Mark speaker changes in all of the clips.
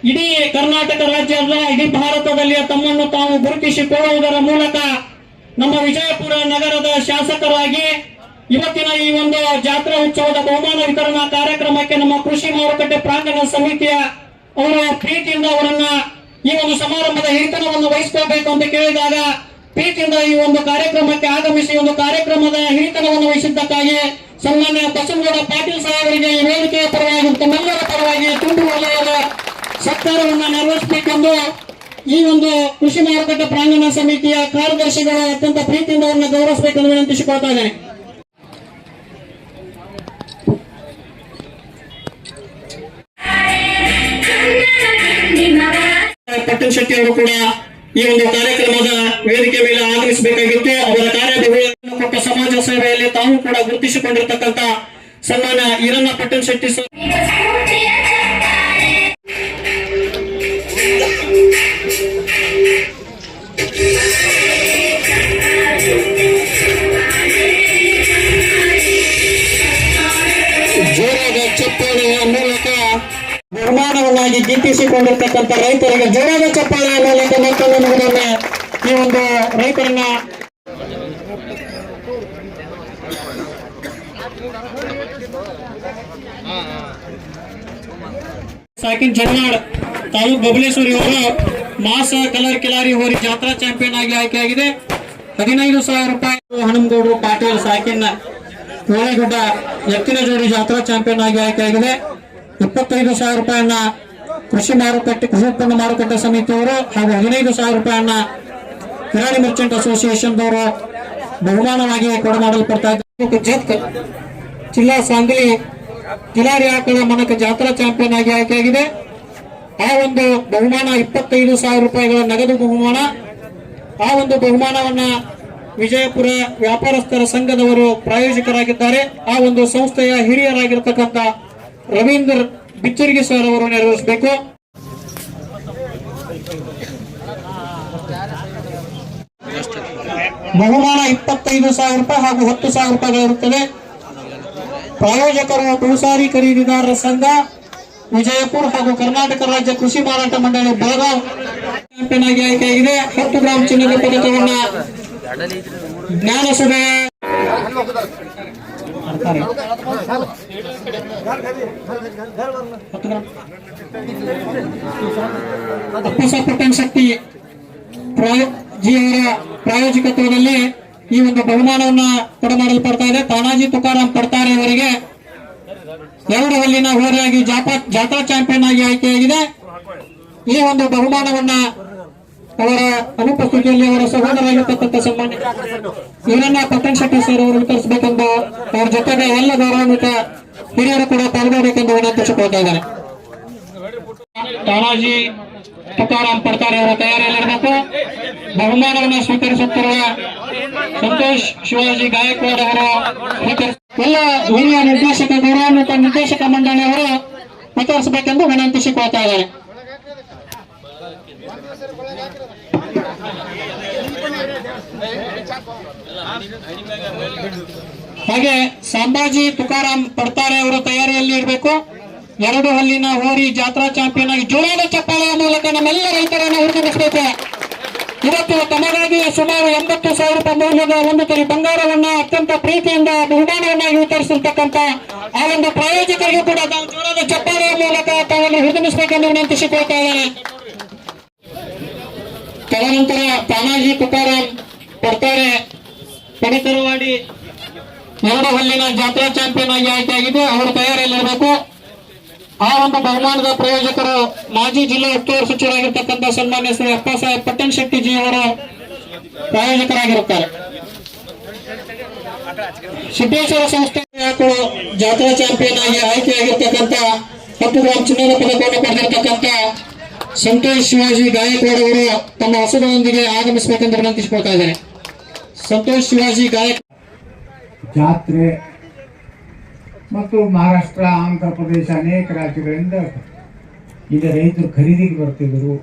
Speaker 1: ಇಡೀ ಕರ್ನಾಟಕ ರಾಜ್ಯ ಅಲ್ಲ, ಇಡೀ ಭಾರತದಲ್ಲಿ ತಮ್ಮನ್ನು ತಾವು ಗುರುತಿಸಿಕೊಳ್ಳುವುದರ ಮೂಲಕ ನಮ್ಮ ವಿಜಯಪುರ ನಗರದ ಶಾಸಕರಾಗಿ ಇವತ್ತಿನ ಈ ಒಂದು ಜಾತ್ರಾ ಉತ್ಸವದ ಬಹುಮಾನ ವಿತರಣಾ ಕಾರ್ಯಕ್ರಮಕ್ಕೆ ನಮ್ಮ ಕೃಷಿ ಮಾರುಕಟ್ಟೆ ಪ್ರಾಂಗಣ ಸಮಿತಿಯ ಅವರ ಪ್ರೀತಿಯಿಂದ ಅವರನ್ನ ಈ ಒಂದು ಸಮಾರಂಭದ ಹಿರಿತನವನ್ನು ವಹಿಸಿಕೊಳ್ಬೇಕು ಅಂತ ಕೇಳಿದಾಗ ಪ್ರೀತಿಯಿಂದ ಈ ಒಂದು ಕಾರ್ಯಕ್ರಮಕ್ಕೆ ಆಗಮಿಸಿ ಒಂದು ಕಾರ್ಯಕ್ರಮದ ಹಿರಿತನವನ್ನು ವಹಿಸಿದ್ದಕ್ಕಾಗಿ ಸನ್ಮಾನ್ಯ ಬಸವಗೌಡ ಪಾಟೀಲ್ ಸಾಹೇಬರಿಗೆ ಈ ವೇದಿಕೆಯ ಪರವಾಗಿ ತಮ್ಮೆಲ್ಲರ ಪರವಾಗಿ ತುಂಬು ವಲಯದ ಸತ್ಕಾರವನ್ನು ನೆರವೇರಿಸಬೇಕೆಂದು ಈ ಒಂದು ಕೃಷಿ ಮಾರುಕಟ್ಟೆ ಪ್ರಾಂಗಣ ಸಮಿತಿಯ ಕಾರ್ಯದರ್ಶಿಗಳು ಅತ್ಯಂತ ಪ್ರೀತಿಯಿಂದ ಅವರನ್ನು ಗೌರವಿಸಬೇಕೆಂದು ವಿನಂತಿಸಿಕೊಳ್ತಾ ಇದ್ದೇನೆ. ಪಟ್ಟಣ್ ಶೆಟ್ಟಿ ಅವರು ಕೂಡ ಈ ಒಂದು ಕಾರ್ಯಕ್ರಮದ ವೇದಿಕೆ ಮೇಲೆ ಆಗಮಿಸಬೇಕಾಗಿತ್ತು. ಅವರ ಕಾರ್ಯವನ್ನು ಕೊಟ್ಟ ಸಮಾಜ ಸೇವೆಯಲ್ಲಿ ತಾವು ಕೂಡ ಗುರುತಿಸಿಕೊಂಡಿರ್ತಕ್ಕಂಥ ಸನ್ಮಾನ್ಯ ಈರಣ್ಣ ಪಟ್ಟಣ್ ಶೆಟ್ಟಿ ಜೋರಾದ ಚಪ್ಪಾಳೆಯ ಮೂಲಕ ಬಹುಮಾನವನ್ನಾಗಿ ಗಿಟ್ಟಿಸಿಕೊಂಡಿರ್ತಕ್ಕಂಥ ರೈತರಿಗೆ ಜೋರಾದ ಚಪ್ಪಾಳೆಯ ಮೂಲಕ ಮತ್ತೊಂದು ಈ ಒಂದು ರೈತರನ್ನ ಸಾಕಿನ್ ಜನಾಡ್ ತಾಲೂಕ್ ಬಬಲೇಶ್ವರಿ ಅವರು ಮಾಸ ಕಲರ್ ಕಿಲಾರಿ ಹೋರಿ ಜಾತ್ರಾ ಚಾಂಪಿಯನ್ ಆಗಿ ಆಯ್ಕೆಯಾಗಿದೆ. 15,000 ರೂಪಾಯಿ. ಹನುಮಗೌಡರು ಪಾಟೀಲ್ ಸಾಕಿನ್ ಕೋಳೆಗುಡ್ಡ ಎತ್ತಿನ ಜೋಡಿ ಜಾತ್ರಾ ಚಾಂಪಿಯನ್ ಆಗಿ ಆಯ್ಕೆಯಾಗಿದೆ. 25,000 ರೂಪಾಯಿಯನ್ನ ಕೃಷಿ ಉತ್ಪನ್ನ ಮಾರುಕಟ್ಟೆ ಸಮಿತಿಯವರು ಹಾಗೂ 15,000 ರೂಪಾಯಿಯನ್ನ ಕಿರಾಣಿ ಮರ್ಚೆಂಟ್ ಅಸೋಸಿಯೇಷನ್ ದವರು ಬಹುಮಾನವಾಗಿ ಕೊಡಮಾಡಲ್ಪಡ್ತಾ ಇದ್ದಾರೆ. ಜಿಲ್ಲಾ ಸಾಂಗ್ಲಿ ಕಿಲಾರಿ ಆಕಳ ಮನಕ ಜಾತ್ರಾ ಚಾಂಪಿಯನ್ ಆಗಿ ಆಯ್ಕೆಯಾಗಿದೆ. ಆ ಒಂದು ಬಹುಮಾನ 25,000 ರೂಪಾಯಿಗಳ ನಗದು ಬಹುಮಾನ. ಆ ಒಂದು ಬಹುಮಾನವನ್ನ ವಿಜಯಪುರ ವ್ಯಾಪಾರಸ್ಥರ ಸಂಘದವರು ಪ್ರಾಯೋಜಕರಾಗಿದ್ದಾರೆ. ಆ ಒಂದು ಸಂಸ್ಥೆಯ ಹಿರಿಯರಾಗಿರ್ತಕ್ಕಂಥ ರವೀಂದ್ರ ಬಿಚ್ಚರ್ಗಿ ಸರ್ ಅವರು ನೆರವೇರಿಸಬೇಕು. ಬಹುಮಾನ 25,000 ರೂಪಾಯಿ ಹಾಗೂ 10,000 ರೂಪಾಯಿಗಳಿರುತ್ತದೆ. ಪ್ರಾಯೋಜಕರು ತುಳಸಾರಿ ಖರೀದಿದಾರರ ಸಂಘ ವಿಜಯಪುರ ಹಾಗೂ ಕರ್ನಾಟಕ ರಾಜ್ಯ ಕೃಷಿ ಮಾರಾಟ ಮಂಡಳಿ ಬೆಳಗಾವಿ ಚಾಂಪಿಯನ್ ಆಗಿ ಆಯ್ಕೆಯಾಗಿದೆ. 10 ಗ್ರಾಂ ಚಿನ್ನದ ಪದಕವನ್ನ ಜ್ಞಾನಸಭೆ ಅಪ್ಪಸ ಪಟ್ಟಣ್ ಶೆಟ್ಟಿ ಜಿ ಅವರ ಪ್ರಾಯೋಜಕತ್ವದಲ್ಲಿ ಈ ಒಂದು ಬಹುಮಾನವನ್ನ ಕೊಡಮಾಡಲ್ಪಡ್ತಾ ಇದೆ. ತಾನಾಜಿ ತುಕಾರಾಮ್ ಪಡ್ತಾರೆ ಅವರಿಗೆ 2 ಹಲ್ಲಿನ ಹೋರಿಯಾಗಿ ಜಾತ್ರಾ ಚಾಂಪಿಯನ್ ಆಗಿ ಆಯ್ಕೆಯಾಗಿದೆ. ಈ ಒಂದು ಬಹುಮಾನವನ್ನ ಅವರ ಅನುಪಸ್ಥಿತಿಯಲ್ಲಿ ಅವರ ಸಹೋದರಾಗಿರ್ತಕ್ಕಂಥ ಸನ್ಮಾನ್ಯ ಈರಣ್ಣ ಪಟ್ಟಣ್ ಶೆಟ್ಟಿ ಸರ್ ಅವರು ವಿತರಿಸಬೇಕೆಂದು ಅವರ ಜೊತೆಗೆ ಎಲ್ಲ ಗೌರವಾನ್ವಿತ ಹಿರಿಯರು ಕೂಡ ಪಾಲ್ಗೊಳ್ಳಬೇಕೆಂದು ವಿನಂತಿಸಿಕೊಳ್ತಾ ಇದ್ದಾರೆ. ತಾನಾಜಿ ತುಕಾರಾಮ್ ಪಡ್ತಾರೆ ಅವರ ತಯಾರಿಯಲ್ಲಿರಬೇಕು. ಬಹುಮಾನವನ್ನು ಸ್ವೀಕರಿಸುತ್ತಿರುವ ಸಂತೋಷ್ ಶಿವಾಜಿ ಗಾಯಕ್ವಾಡ್ ಅವರು ಎಲ್ಲ ಹಿರಿಯ ನಿರ್ದೇಶಕ ಗೌರವಾನ್ವಿತ ನಿರ್ದೇಶಕ ಮಂಡಳಿಯವರು ವಿತರಿಸಬೇಕೆಂದು ವಿನಂತಿಸಿಕೊಳ್ತಾ ಇದ್ದಾರೆ. ಹಾಗೆ ಸಂಭಾಜಿ ತುಕಾರಾಮ್ ಪಡ್ತಾರೆ ಅವರ ತಯಾರಿಯಲ್ಲಿ ಇರಬೇಕು. 2 ಹಲ್ಲಿನ ಹೋರಿ ಜಾತ್ರಾ ಚಾಂಪಿಯನ್ ಆಗಿ ಜೋರಾದ ಚಪ್ಪಾಳೆಯ ಮೂಲಕ ನಮ್ಮೆಲ್ಲ ರೈತರನ್ನು ಹುರಿದುಂಬಿಸಬೇಕು. ಇವತ್ತು ತಮಗಾಗಿ ಸುಮಾರು 80,000 ರೂಪಾಯಿ ಮೌಲ್ಯದ 1 ತೊಲೆ ಬಂಗಾರವನ್ನ ಅತ್ಯಂತ ಪ್ರೀತಿಯಿಂದ ಬಹುಮಾನವನ್ನಾಗಿ ವಿತರಿಸಿರ್ತಕ್ಕಂಥ ಆ ಒಂದು ಪ್ರಾಯೋಜಕರಿಗೂ ಕೂಡ ತಾವು ಜೋರಾದ ಚಪ್ಪಾಳೆಯ ಮೂಲಕ ತಾವನ್ನು ಹುರಿದುಂಬಿಸಬೇಕೆಂದು ವಿನಂತಿಸಿಕೊಳ್ತಾ ಇದ್ದಾರೆ. ತದನಂತರ ತಾನಾಜಿ ತುಕಾರಾಮ್ ಪಡ್ತಾರೆ ಪಡಿತರವಾಡಿ 2 ಹಲ್ಲಿನ ಜಾತ್ರಾ ಚಾಂಪಿಯನ್ ಆಗಿ ಆಯ್ಕೆಯಾಗಿದೆ. ಅವರು ತಯಾರಿಯಲ್ಲಿರಬೇಕು. ಆ ಒಂದು ಬಹುಮಾನದ ಪ್ರಾಯೋಜಕರು ಮಾಜಿ ಜಿಲ್ಲಾ ಉಸ್ತುವಾರಿ ಸಚಿವರಾಗಿರ್ತಕ್ಕಂಥ ಸನ್ಮಾನ್ಯ ಶ್ರೀ ಅಪ್ಪಸಾಹೇಬ್ ಪಟ್ಟಣ್ ಶೆಟ್ಟಿ ಜಿ ಅವರು ಪ್ರಾಯೋಜಕರಾಗಿರುತ್ತಾರೆ. ಸಿದ್ದೇಶ್ವರ ಸಂಸ್ಥೆ ಜಾತ್ರಾ ಚಾಂಪಿಯನ್ ಆಗಿ ಆಯ್ಕೆಯಾಗಿರ್ತಕ್ಕಂಥ 10 ಗ್ರಾಂ ಚಿನ್ನದ ಪದಕವನ್ನು ಪಡೆದಿರತಕ್ಕಂಥ ಸಂತೋಷ್ ಶಿವಾಜಿ ಗಾಯಕ್ವಾಡ್ ಅವರು ತಮ್ಮ ಹಸುಗಳೊಂದಿಗೆ ಆಗಮಿಸಬೇಕೆಂದು ವಿನಂತಿಸಿಕೊಳ್ತಾ ಇದ್ದೇನೆ. ಸಂತೋಷ್ ಶಿವಾಜಿ ಗಾಯಕ್
Speaker 2: ಜಾತ್ರೆ ಮತ್ತು ಮಹಾರಾಷ್ಟ್ರ, ಆಂಧ್ರ ಪ್ರದೇಶ ಅನೇಕ ರಾಜ್ಯಗಳಿಂದ ಈಗ ರೈತರು ಖರೀದಿಗೆ ಬರ್ತಿದ್ರು.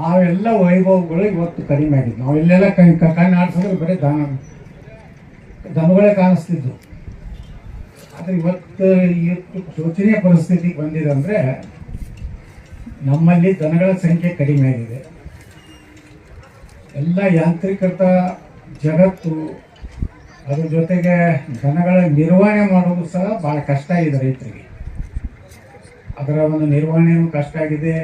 Speaker 2: ಅವೆಲ್ಲ ವೈಭವಗಳು ಇವತ್ತು ಕಡಿಮೆ ಆಗಿದ್ದು. ನಾವೆಲ್ಲೆಲ್ಲ ಕಣ್ಣು ಆಡಿಸಿದ್ರೆ ಬರೀ ದನಗಳೇ ಕಾಣಿಸ್ತಿದ್ವು. ಆದರೆ ಇವತ್ತು ಶೋಚನೀಯ ಪರಿಸ್ಥಿತಿಗೆ ಬಂದಿದೆ ಅಂದರೆ ನಮ್ಮಲ್ಲಿ ದನಗಳ ಸಂಖ್ಯೆ ಕಡಿಮೆ ಆಗಿದೆ. ಎಲ್ಲ ಯಾಂತ್ರೀಕೃತ ಜಗತ್ತು, ಅದ್ರ ಜೊತೆಗೆ ದನಗಳ ನಿರ್ವಹಣೆ ಮಾಡೋದು ಸಹ ಭಾಳ ಕಷ್ಟ ಆಗಿದೆ ರೈತರಿಗೆ. ಅದರ ಒಂದು ನಿರ್ವಹಣೆಯೂ ಕಷ್ಟ ಆಗಿದೆ.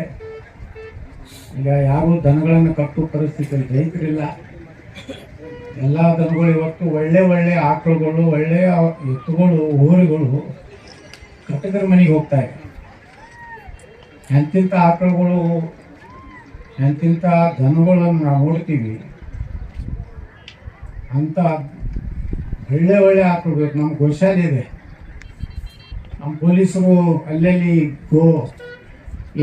Speaker 2: ಈಗ ಯಾರೂ ದನಗಳನ್ನು ಕಟ್ಟುವ ಪರಿಸ್ಥಿತಿಯಲ್ಲಿ ರೈತರಿಲ್ಲ. ಎಲ್ಲ ದನಗಳು ಇವತ್ತು ಒಳ್ಳೆ ಆಕಳುಗಳು, ಒಳ್ಳೆಯ ಎತ್ತುಗಳು, ಹೋರಿಗಳು ಕಟ್ಟಗರ ಮನೆಗೆ ಹೋಗ್ತಾ ಇದೆ. ಎಂತಿಂಥ ಆಕಳುಗಳು, ಎಂತಿಂಥ ದನಗಳನ್ನು ನಾವು ನೋಡ್ತೀವಿ. ಅಂಥ ಒಳ್ಳೆ ಆಕಳು ಬೇಕು. ನಮ್ಮ ಗೋಶಾಲೆ ಇದೆ. ನಮ್ಮ ಪೊಲೀಸರು ಅಲ್ಲಲ್ಲಿ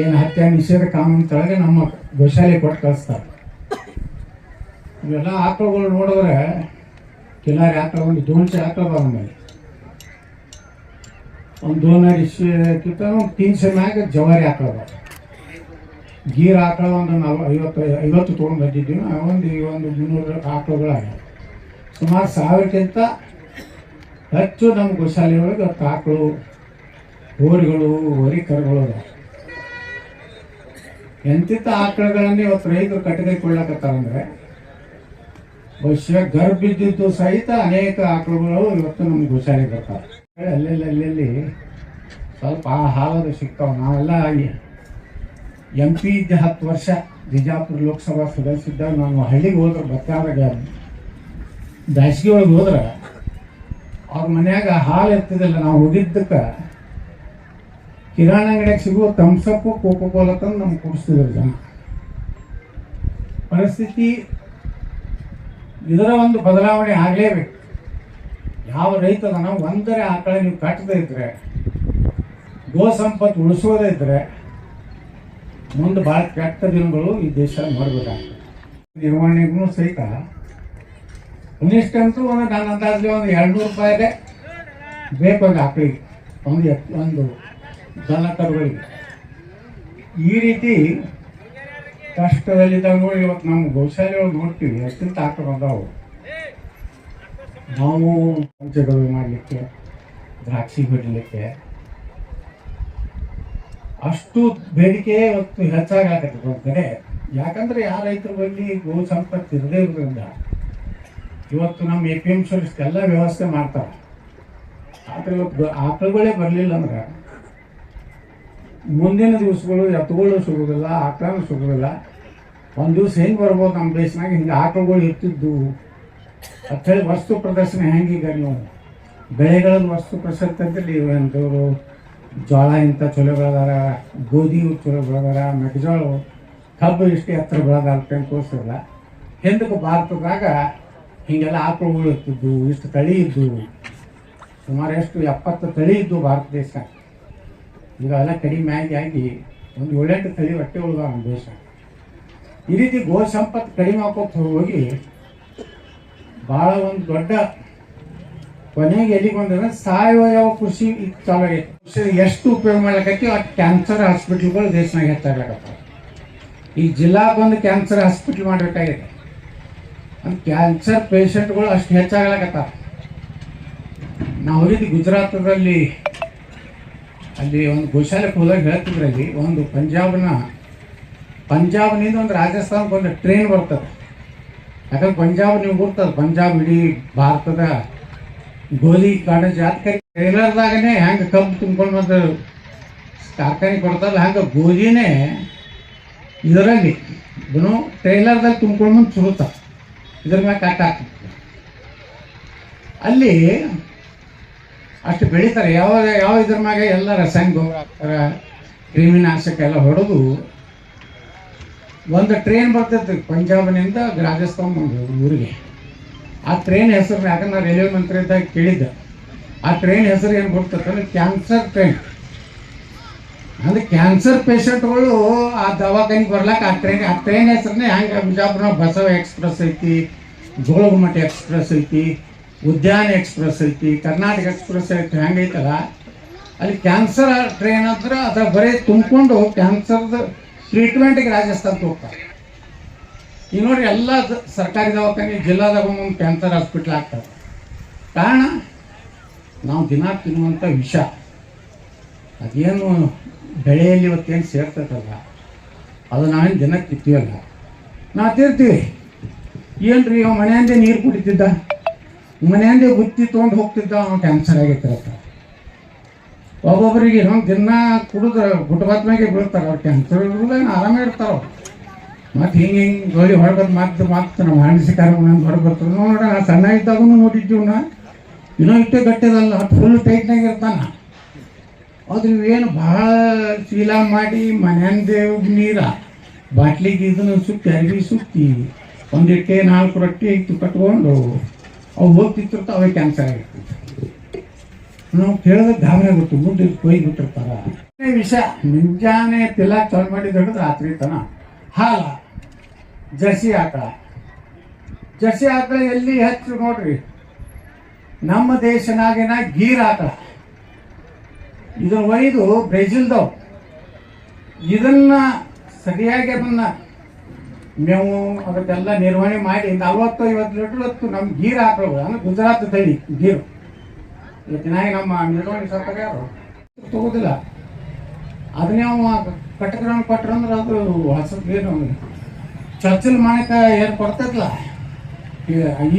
Speaker 2: ಏನು ಹತ್ಯೆ ನಿಷೇಧ ಕಾನೂನು ತೆಳಗೆ ನಮ್ಮ ಗೋಶಾಲೆ ಕೊಟ್ಟು ಕಳಿಸ್ತಾರೆ. ಇವೆಲ್ಲ ಆಕಳುಗಳು ನೋಡಿದ್ರೆ ಕಿಲಾರಿ ಆಕಳ ಒಂದು 200 ಆಕಳ ಬಂದಲ್ಲಿ ಒಂದು 200 ಮ್ಯಾಗ ಜವಾರಿ ಆಕಳ ಬರ. ಗೀರ್ ಆಕಳ ಒಂದು 50 ತೊಗೊಂಡು ಬಂದಿದ್ದೀವಿ. ಒಂದು 300 ಆಕಳುಗಳಾಗ್ಯಾವ. ಸುಮಾರು 1000ಕ್ಕಿಂತ ಹೆಚ್ಚು ನಮ್ಮ ಗೋಶಾಲೆ ಒಳಗೆ ಆಕಳು, ಹೋರಿಗಳು, ಹೋರಿಕರುಗಳು ಅದಾವ. ಎಂತಿಂಥ ಆಕಳುಗಳನ್ನೇ ಇವತ್ತು ರೈತರು ಕಟ್ಟಿಕೊಳ್ಳಕತ್ತಾರಂದ್ರೆ ಬಹುಶಃ ಗರ್ಭ ಬಿದ್ದಿದ್ದು ಸಹಿತ ಅನೇಕ ಆಕಳುಗಳು ಇವತ್ತು ನಮ್ಮ ಗೋಶಾಲೆ ಬರ್ತಾರೆ. ಅಲ್ಲೆಲ್ಲಿ ಸ್ವಲ್ಪ ಹಾಲದು ಸಿಗ್ತಾವೆ. ನಾವೆಲ್ಲ MP ಇದ್ದ 10 ವರ್ಷ ಬಿಜಾಪುರ ಲೋಕಸಭಾ ಸದಸ್ಯರಿದ್ದಾಗ ನಾನು ಹಳ್ಳಿಗೆ ಹೋದ್ರೆ ಬತ್ತಾದಾಗ ಬೇಸಿಗೆ ಒಳಗೆ ಹೋದ್ರೆ ಅವ್ರ ಮನ್ಯಾಗ ಹಾಲು ಇರ್ತಿದ್ದಿಲ್ಲ. ನಾವು ಹೋಗಿದ್ದಕ್ಕೆ ಕಿರಾಣ ಅಂಗಡಿಯಾಗ ಸಿಗುವ ಥಮ್ಸಪ್ಪು, ಕೋಕೋ ಕೋಲಾ ತಂದು ನಮ್ಗೆ ಕುಡಿಸ್ತಿದ್ರು ಜನ. ಪರಿಸ್ಥಿತಿ ಇದರ ಒಂದು ಬದಲಾವಣೆ ಆಗಲೇಬೇಕು. ಯಾವ ರೈತನ ಒಂದರೆ ಆಕಳ ನೀವು ಕಟ್ಟದೇ ಇದ್ರೆ, ಗೋ ಸಂಪತ್ತು ಉಳಿಸೋದೇ ಇದ್ರೆ ಮುಂದೆ ಭಾಳ ಕೆಟ್ಟ ದಿನಗಳು ಈ ದೇಶ ನೋಡ್ಬೇಕಾಗ್ತದೆ. ನಿರ್ವಹಣೆಗೂ ಸಹಿತ ಕನಿಷ್ಠಂತೂ ನನ್ನ ಅಂದಾಜು ಒಂದು 200 ರೂಪಾಯಿಗೆ ಬೇಕು ಒಂದು ಆಕಳಿಗೆ, ಒಂದು ದನ ಕರುಗಳಿಗೆ. ಈ ರೀತಿ ಕಷ್ಟದಲ್ಲಿದ್ದಾಗ ನೋಡಿ ಇವತ್ತು ನಮ್ಮ ಗೋಶಾಲೆಯೊಳಗೆ ನೋಡ್ತೀವಿ ಎಷ್ಟಿಂತ ಆಕಳು ಬಂದಾವು. ನಾವು ಪಂಚಗಳು ಮಾಡಲಿಕ್ಕೆ, ದ್ರಾಕ್ಷಿ ಬಿಡಲಿಕ್ಕೆ ಅಷ್ಟು ಬೇಡಿಕೆ ಇವತ್ತು ಹೆಚ್ಚಾಗತ್ತೆ ಒಂದು ಕಡೆ. ಯಾಕಂದ್ರೆ ಯಾವ ರೈತರ ಬಳಿ ಗೋ ಸಂಪತ್ತು ಇರದೇ ಇರೋದ್ರಿಂದ ಇವತ್ತು ನಮ್ಮ APMC ಇಷ್ಟೆಲ್ಲ ವ್ಯವಸ್ಥೆ ಮಾಡ್ತಾರೆ. ಆದರೆ ಇವತ್ತು ಆಕಳುಗಳೇ ಬರಲಿಲ್ಲ ಅಂದ್ರೆ ಮುಂದಿನ ದಿವಸಗಳು ಎತ್ತುಗಳು ಸಿಗೋದಿಲ್ಲ, ಆಕಳನೂ ಸಿಗೋದಿಲ್ಲ. ಒಂದು ದಿವಸ ಹೆಂಗೆ ಬರ್ಬೋದು ನಮ್ಮ ದೇಶನಾಗ ಹಿಂಗೆ ಆಕಳುಗಳು ಇರ್ತಿದ್ದು ಅಂಥೇಳಿ ವಸ್ತು ಪ್ರದರ್ಶನ ಹೆಂಗೀಗ ನೀವು ಬೆಳೆಗಳನ್ನು ವಸ್ತು ಪ್ರದರ್ಶನದಲ್ಲಿ ಅಂತವರು ಜೋಳ ಇಂಥ ಚಲೋ ಬೆಳೆದಾರ, ಗೋಧಿ ಚಲೋ ಬೆಳೆದಾರ, ಮೆಕ್ಕೆಜೋಳ, ಕಬ್ಬು ಇಷ್ಟು ಎತ್ತರ ಬೆಳೆದಾರ ಅಂತ ತೋರಿಸಿಲ್ಲ. ಹಿಂದಕ್ಕೆ ಭಾರತದಾಗ ಹೀಗೆಲ್ಲ ಆಕಳುಗಳು ಇರ್ತಿದ್ದು, ಇಷ್ಟು ತಳಿ ಇದ್ದು, ಸುಮಾರು ಎಷ್ಟು 70 ತಳಿ ಇದ್ದು ಭಾರತ ದೇಶ. ಈಗ ಎಲ್ಲ ಕಡಿಮೆ ಆಗಿ ಒಂದು 7-8 ತಳಿ ಹೊಟ್ಟೆ ಉಳಿದ ನಮ್ಮ ದೇಶ. ಈ ರೀತಿ ಗೋ ಸಂಪತ್ತು ಕಡಿಮೆ ಹಾಕೋತ ಹೋಗಿ ಭಾಳ ಒಂದು ದೊಡ್ಡ ಕೊನೆಗೆ ಎಲ್ಲಿಗೆ ಬಂದ್ರೆ ಸಾವಯವ ಕೃಷಿ ಚಾಲು ಆಗೈತೆ. ಕೃಷಿ ಎಷ್ಟು ಉಪಯೋಗ ಮಾಡ್ಲಿಕ್ಕೆ ಅಷ್ಟು ಕ್ಯಾನ್ಸರ್ ಹಾಸ್ಪಿಟ್ಲ್ಗಳು ದೇಶನಾಗ ಹೆಚ್ಚಾಗತ್ತವೆ. ಈ ಜಿಲ್ಲಾಗೊಂದು ಕ್ಯಾನ್ಸರ್ ಹಾಸ್ಪಿಟ್ಲ್ ಮಾಡಬೇಕಾಗಿದೆ. ಒಂದು ಕ್ಯಾನ್ಸರ್ ಪೇಷಂಟ್ಗಳು ಅಷ್ಟು ಹೆಚ್ಚಾಗಲಕತ್ತಾವ. ನಾವು ಹೋಗಿದ್ದು ಗುಜರಾತದಲ್ಲಿ, ಅಲ್ಲಿ ಒಂದು ಗೋಶಾಲೆಗೆ ಹೋದಾಗ ಹೇಳ್ತಿದ್ರಲ್ಲಿ ಒಂದು ಪಂಜಾಬ್ನಿಂದ ಒಂದು ರಾಜಸ್ಥಾನಕ್ಕೆ ಒಂದು ಟ್ರೈನ್ ಬರ್ತದೆ. ಯಾಕಂದ್ರೆ ಪಂಜಾಬ್ ನೀವು ಗೊತ್ತದ, ಪಂಜಾಬ್ ಇಡೀ ಭಾರತದ ಗೋಧಿ ಕಾಡು ಜಾತ್ರೆ. ಟ್ರೈಲರ್ದಾಗನೇ ಹೆಂಗೆ ಕಬ್ಬು ತುಂಬ್ಕೊಂಡು ಬಂದು ಕಾರ್ಖಾನೆ ಕೊಡ್ತಾರಲ್ಲ, ಹಂಗೆ ಗೋಧಿನೇ ಇದರಲ್ಲಿ ಟ್ರೈಲರ್ದಲ್ಲಿ ತುಂಬ್ಕೊಂಡು ಬಂದು ಸುರುತ್ತಾರೆ. ಇದ್ರ ಮ್ಯಾಗ ಕಟ್ಟ ಹಾಕ್ತಾರೆ. ಅಲ್ಲಿ ಅಷ್ಟು ಬೆಳೀತಾರೆ. ಯಾವ ಇದ್ರ ಮ್ಯಾಗ ಎಲ್ಲ ರಾಸಾಯನಿಕ ಗೊಬ್ಬರ ಹಾಕ್ತಾರೆ, ಕ್ರಿಮಿನಾಶಕ ಎಲ್ಲ ಹೊಡೆದು. ಒಂದು ಟ್ರೈನ್ ಬರ್ತೈತೆ ಪಂಜಾಬ್ನಿಂದ ರಾಜಸ್ಥಾನ ಒಂದು ಊರಿಗೆ. ಆ ಟ್ರೈನ್ ಹೆಸರು, ಯಾಕಂದ್ರೆ ನಾನು ರೈಲ್ವೆ ಮಂತ್ರಿ ಇದ್ದಾಗ ಕೇಳಿದ್ದೆ, ಆ ಟ್ರೈನ್ ಹೆಸರು ಏನು ಬರ್ತೈತೆ ಅಂದರೆ ಕ್ಯಾನ್ಸರ್ ಟ್ರೈನ್. ಅಂದ್ರೆ ಕ್ಯಾನ್ಸರ್ ಪೇಷಂಟ್ಗಳು ಆ ದವಾಖಾನಿಗೆ ಬರ್ಲಾಕ ಆ ಟ್ರೈನ್ ಹೆಸರನ್ನೇ ಹಂಗೆ ಬಿಜಾಪುರ ಬಸವ ಎಕ್ಸ್ಪ್ರೆಸ್ ಐತಿ, ಜೋಳಗುಮಠ ಎಕ್ಸ್ಪ್ರೆಸ್ ಐತಿ, ಉದ್ಯಾನ ಎಕ್ಸ್ಪ್ರೆಸ್ ಐತಿ, ಕರ್ನಾಟಕ ಎಕ್ಸ್ಪ್ರೆಸ್ ಐತಿ. ಹೆಂಗೈತಲ್ಲ ಅಲ್ಲಿ ಕ್ಯಾನ್ಸರ್ ಟ್ರೈನ್ ಅಂದ್ರೆ ಅದ್ರ ಬರೀ ತುಂಬಿಕೊಂಡು ಕ್ಯಾನ್ಸರ್ದ ಟ್ರೀಟ್ಮೆಂಟಿಗೆ ರಾಜಸ್ಥಾನಕ್ಕೆ ಹೋಗ್ತಾರೆ. ಈಗ ನೋಡ್ರಿ ಎಲ್ಲ ಸರ್ಕಾರಿ ದವಾಖಾನೆ ಜಿಲ್ಲಾದಾಗ ಒಂದು ಕ್ಯಾನ್ಸರ್ ಹಾಸ್ಪಿಟ್ಲ್ ಆಗ್ತದೆ. ಕಾರಣ ನಾವು ದಿನ ತಿನ್ನುವಂಥ ವಿಷ ಅದೇನು ಬೆಳೆಯಲ್ಲಿ ಇವತ್ತೇನು ಸೇರ್ತದಲ್ಲ ಅದು ನಾವೇನು ದಿನ ತಿಂತೀವಲ್ಲ, ನಾವು ತಿರ್ತೀವಿ. ಏನ್ರಿ ಅವ ಮನೆಯಂದೇ ನೀರು ಕುಡಿತಿದ್ದ, ಮನೆಯಂದೇ ಬುತ್ತಿ ತೊಗೊಂಡು ಹೋಗ್ತಿದ್ದ, ಅವ್ನು ಕ್ಯಾನ್ಸರ್ ಆಗೈತಿರತ್ತ. ಒಬ್ಬೊಬ್ಬರಿಗೆ ಇನ್ನೊಂದು ದಿನ ಕುಡಿದ್ರೆ ಗುಟಬಾತ್ಮ್ಯಾಗೆ ಬೀಳ್ತಾರೆ. ಅವ್ರು ಕ್ಯಾನ್ಸರ್ ಇರೋದೇ ಆರಾಮೇ ಇರ್ತಾರ. ಮತ್ತು ಹಿಂಗೆ ಗೋಳಿ ಹೊರಬದ್ದು ಮತ್ತೆ ನಮ್ಮ ಹಣ್ಣಿಸಿಕಾರ ಹೊರಗೆ ಬರ್ತದೆ. ನೋಡ ನಾ ಸಣ್ಣ ಇದ್ದಾಗೂ ನೋಡಿದ್ದೀವಿ ನಾ, ಇನ್ನೂ ಇಷ್ಟೇ ಗಟ್ಟಿದಲ್ಲ, ಫುಲ್ ಟೈಟ್ನಾಗ ಇರ್ತಾನ. ಅದು ಏನು ಭಾಳ ಚೀಲ ಮಾಡಿ ಮನೆಯಂದೇ ನೀರ ಬಾಟ್ಲಿಗೆ ಇದನ್ನು ಸುತ್ತಿ ಅರಿವಿ ಸುತ್ತಿ ಒಂದಿಟ್ಟೆ 4 ರೊಟ್ಟಿ ಇತ್ತು ಕಟ್ಕೊಂಡು ಅವು ಹೋಗ್ತಿರ್ತಾವೆ, ಅವೇ ಕ್ಯಾನ್ಸರ್ ಆಗಿರ್ತಿತ್ತು. ನಾವು ಕೇಳಿದ್ರೆ ಗಾಬರಿ ಆಗುತ್ತೆ, ಮುಂದೆ ಕೊಯ್ ಬಿಟ್ಟಿರ್ತಾರ. ವಿಷ ಮುಂಜಾನೆ ತಿಲ್ಲಾಕ ಚಾಲು ಮಾಡಿದ ಹಿಡಿದು ರಾತ್ರಿ ತನ. ಹಾಲ ಜರ್ಸಿ ಆಕಳ ಎಲ್ಲಿ ಹೆಚ್ಚು ನೋಡ್ರಿ, ನಮ್ಮ ದೇಶನಾಗಿನ ಗೀರ್ ಆಕಳ. ಇದನ್ನ ಒಯ್ದು ಬ್ರೆಜಿಲ್ದವು ಇದನ್ನ ಸರಿಯಾಗಿ ಅದನ್ನ ಮೇವು ಅದಕ್ಕೆಲ್ಲ ನಿರ್ವಹಣೆ ಮಾಡಿ 40-50 ಲೀಟರ್ ಹೊತ್ತು ನಮ್ಮ ಗೀರ್ ಆಕಳು ಅಂದ್ರೆ ಗುಜರಾತ್ ತಳಿ ಗೀರು ಇವತ್ತಿನಾಗಿ ನಮ್ಮ ನಿರ್ವಹಣೆ ಸರ್ಕಾರ ಯಾರು ತಗೋದಿಲ್ಲ. ಅದನ್ನೇ ಅವ ಕಟಕರನ್ನು ಕೊಟ್ರಂದ್ರೆ ಅದು ಹೊಸದು ಏನು ಚರ್ಚಲ್ ಮಾಡಕ ಏನು ಕೊಡ್ತೈತಲ್ಲ,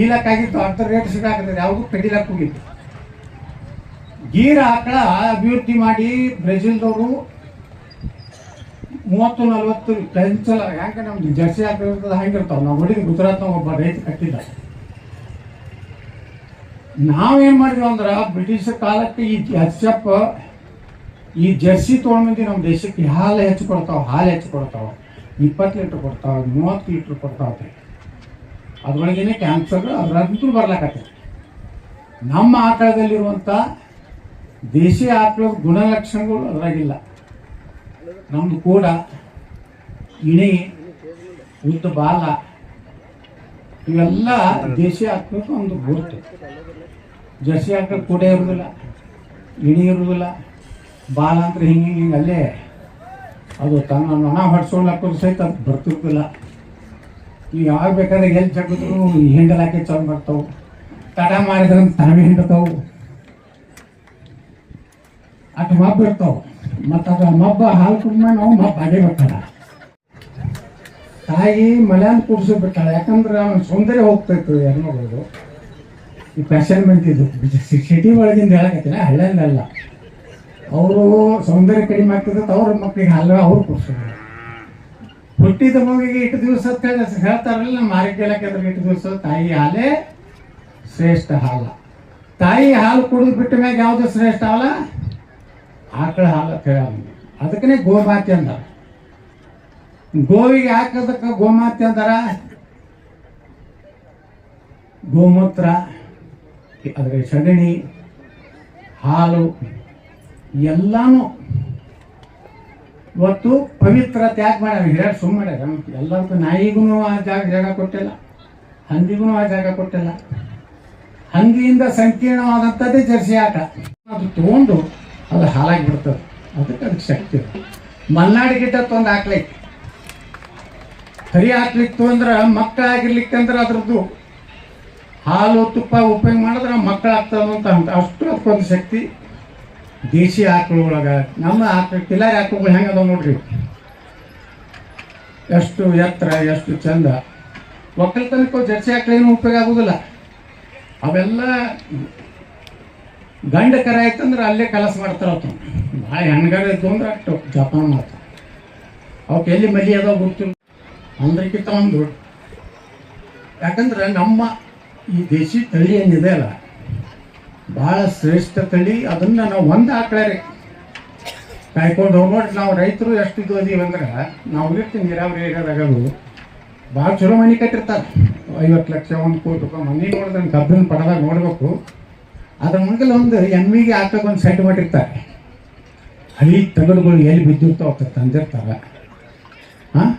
Speaker 2: ಈಲಕ್ಕಾಗಿತ್ತು ಅರ್ಧ ರೇಟ್ ಸಿಗಾಕತ್ತೆ, ಯಾವುದು ಕಡಿಲಕ್ಕೆ ಹೋಗಿತ್ತು. ಗೀರ್ ಆಕಳ ಅಭಿವೃದ್ಧಿ ಮಾಡಿ ಬ್ರೆಜಿಲ್ದವರು 30-40 ಟನ್ಸಲ ಯಾಕೆ ನಮ್ದು ಜರ್ಸಿ ಆಕಳ ಇರ್ತದೆ ಹಂಗಿರ್ತಾವೆ. ನಾವು ನೋಡಿದ್ವಿ ಗುಜರಾತ್ನಾಗ ಒಬ್ಬ ರೈತ ಕಟ್ಟಿದ್ದ. ನಾವೇನು ಮಾಡಿದ್ವಿ ಅಂದ್ರೆ ಬ್ರಿಟಿಷ್ ಕಾಲಕ್ಕೆ ಈ ಎಚ್.ಎಫ್ ಈ ಜರ್ಸಿ ತೊಗೊಂಡ್ಬಂದು ನಮ್ಮ ದೇಶಕ್ಕೆ ಹಾಲು ಹೆಚ್ಚು ಕೊಡ್ತಾವೆ, 20 ಲೀಟ್ರ್ ಕೊಡ್ತಾವೆ, 30 ಲೀಟ್ರ್ ಕೊಡ್ತಾವೆ. ಅದ್ರೊಳಗೇನೆ ಕ್ಯಾನ್ಸರ್ ಅದ್ರಂತೂ ಬರ್ಲಾಕತ್ತೆ. ನಮ್ಮ ಆಕಳದಲ್ಲಿರುವಂಥ ದೇಶಿ ಆಕಳದ ಗುಣಲಕ್ಷಣಗಳು ಅದ್ರಾಗಿಲ್ಲ. ನಮ್ಮದು ಕೂಡ ಇಣಿ, ಉದ್ದ ಬಾಲ ಇವೆಲ್ಲ ದೇಶಿ ಆಕಳಕ್ಕೆ ಒಂದು ಗುರುತು. ಜರ್ಸಿ ಆಕಳ ಕೂಡ ಇರೋದಿಲ್ಲ, ಇಣಿ ಇರೋದಿಲ್ಲ, ಬಾಲ ಅಂದ್ರೆ ಹಿಂಗೆ ಅಲ್ಲೇ ಅದು ತನ್ನ ನೊಣ ಹೊಡ್ಸ್ಕೊಂಡು ಹಾಕೋದು ಸಹಿತ ಅದು ಬರ್ತಿರ್ತಿಲ್ಲ. ಈಗ ಯಾವಾಗ ಬೇಕಾದ್ರೆ ಎಲ್ಲಿ ಜಗದ್ರು ಹೆಂಡಲ್ ಹಾಕಿ ಚಾಲು ಮಾಡ್ತಾವೆ, ತಡ ಮಾಡಿದ್ರೆ ತಾವೇ ಹಿಂಡ್ತಾವು, ಅಟ್ ಮಬ್ಬ ಇರ್ತಾವೆ. ಮತ್ತು ಅದು ಮಬ್ಬ ಹಾಲು ಕುಡ್ಮೇಲೆ ನಾವು ಮಬ್ಬ ಹಾಗೆ ಬರ್ತಾಳ. ತಾಯಿ ಮಲ್ಯಾನ್ ಕೂಡಿಸಿ ಬಿಟ್ಟಾಳೆ, ಯಾಕಂದ್ರೆ ಅವನ ಸೌಂದರ್ಯ ಹೋಗ್ತಾಯಿತ್ತು ಹೆಣ್ಮಗಳು. ಈ ಫ್ಯಾಷನ್ ಬಂತಿದ್ದು ಸಿಟಿ ಒಳಗಿಂದ ಹೇಳಕತ್ತೀನಿ, ಹಳ್ಳಿಯಲ್ಲ. ಅವರು ಸೌಂದರ್ಯ ಕಡಿಮೆ ಆಗ್ತದೆ, ಅವ್ರ ಮಕ್ಕಳಿಗೆ ಹಾಲು ಅವ್ರು ಕೂಡಿಸ್ತಾರೆ. ಹುಟ್ಟಿದ ಮಗುವಿಗೆ ಇಟ್ಟು ದಿವಸ ಹೇಳ್ತಾರಲ್ಲ ನಮ್ಮ ಆರೋಗ್ಯ ಇಲಾಖೆ ಇಟ್ಟು ದಿವಸ ತಾಯಿ ಹಾಲೇ ಶ್ರೇಷ್ಠ ಹಾಲ. ತಾಯಿ ಹಾಲು ಕುಡಿದು ಬಿಟ್ಟ ಮ್ಯಾಗ ಯಾವುದು ಶ್ರೇಷ್ಠ ಹಾಲ? ಆಕಳ ಹಾಲು ಅಂತ ಹೇಳ. ಅದಕ್ಕೇ ಗೋಮಾತೆ ಅಂದಾರ. ಗೋವಿಗೆ ಹಾಕೋದಕ್ಕೆ ಗೋಮಾತೆ ಅಂದಾರ. ಗೋಮೂತ್ರ, ಅದ್ರ ಸಗಣಿ, ಹಾಲು ಎಲ್ಲಾನು ಇವತ್ತು ಪವಿತ್ರ ತ್ಯಾಗ ಮಾಡ್ಯಾರ. ಹಿರಿಯರು ಸುಮ್ಮ ಮಾಡ್ಯಾರ. ಎಲ್ಲರಿಗೂ ನಾಯಿಗೂ ಆ ಜಾಗ ಕೊಟ್ಟಿಲ್ಲ, ಹಂದಿಗೂ ಆ ಜಾಗ ಕೊಟ್ಟಿಲ್ಲ. ಹಂದಿಯಿಂದ ಸಂಕೀರ್ಣವಾದಂಥದ್ದೇ ಜರ್ಸಿ ಆಟ. ಅದು ತಗೊಂಡು ಅದು ಹಾಲಾಗಿ ಬಿಡ್ತದೆ. ಅದಕ್ಕೆ ಶಕ್ತಿ. ಮಲ್ನಾಡು ಗಿಡ್ಡ ತೊಂದು ಹಾಕ್ಲಿಕ್ಕೆ ಕರಿ ಹಾಕ್ಲಿಕ್ಕೆ ಅಂದ್ರೆ ಮಕ್ಕಳಾಗಿರ್ಲಿಕ್ಕಂದ್ರೆ ಅದ್ರದ್ದು ಹಾಲು ತುಪ್ಪ ಉಪಯೋಗ ಮಾಡಿದ್ರೆ ಮಕ್ಕಳಾಗ್ತದೆ ಅಂತ ಅಷ್ಟು ಅದಕ್ಕೊಂದು ಶಕ್ತಿ. ದೇಶಿ ಆಕಳುಗಳೊಳಗೆ ನಮ್ಮ ಆಕಳು ಕಿಲಾರಿ ಆಕಳುಗಳು ಹೆಂಗೆ ಅದಾವ ನೋಡ್ರಿ, ಎಷ್ಟು ಎತ್ತರ, ಎಷ್ಟು ಚಂದ. ಒಕ್ಕಲ್ತನಕ್ಕೂ ಜರ್ಸಿ ಆಕಳೇನು ಉಪಯೋಗ ಆಗೋದಿಲ್ಲ. ಅವೆಲ್ಲ ಗಂಡ ಕರ ಆಯ್ತಂದ್ರೆ ಅಲ್ಲೇ ಕೆಲಸ ಮಾಡ್ತಾರ. ಅವತ್ತು ಭಾಳ ಹೆಣ್ಗಾರ ಇದ್ದು ಅಂದ್ರೆ ಅಷ್ಟು ಜಪಾನ ಮಾಡ್ತಾರೆ. ಅವಕ್ಕೆ ಎಲ್ಲಿ ಮಲಿ ಅದಾವ ಗೊತ್ತಿಲ್ಲ ಅಂದ್ರಕ್ಕಿಂತ ಒಂದು. ಯಾಕಂದ್ರೆ ನಮ್ಮ ಈ ದೇಶಿ ತಳಿ ಏನಿದೆ ಅಲ್ಲ ಭಾಳ ಶ್ರೇಷ್ಠ ತಳಿ. ಅದನ್ನು ನಾವು ಒಂದು ಆಕಳೇ ಕಾಯ್ಕೊಂಡು ಹೋಗಿ ನೋಡಿ. ನಾವು ರೈತರು ಎಷ್ಟು ಇದು ಅದೀವಿ ಅಂದ್ರೆ ನಾವು ಇರ್ತೀವಿ ನೀರಾವರಿ ಏರಿಯಾದಾಗದು ಭಾಳ ಚಲೋ ಮನೆ ಕಟ್ಟಿರ್ತಾರೆ. 50 ಲಕ್ಷ 1 ಕೋಟಿ ರೂಪಾಯಿ ಮನೆ ನೋಡಿದ್ರೆ ಕಬ್ಬಿನ ಪಡದಾಗ ನೋಡಬೇಕು. ಅದ್ರ ಮುಂದೆ ಒಂದು ಎಮ್ಮಿಗೆ ಹಾಕೋಕೆ ಒಂದು ಸೆಟ್ ಮಾಡಿರ್ತಾರೆ. ಹಳಿ ತಗಡುಗಳು ಎಲ್ಲಿ ಬಿದ್ದಿರ್ತಾವ ತಂದಿರ್ತಾರ. ಹಾಂ,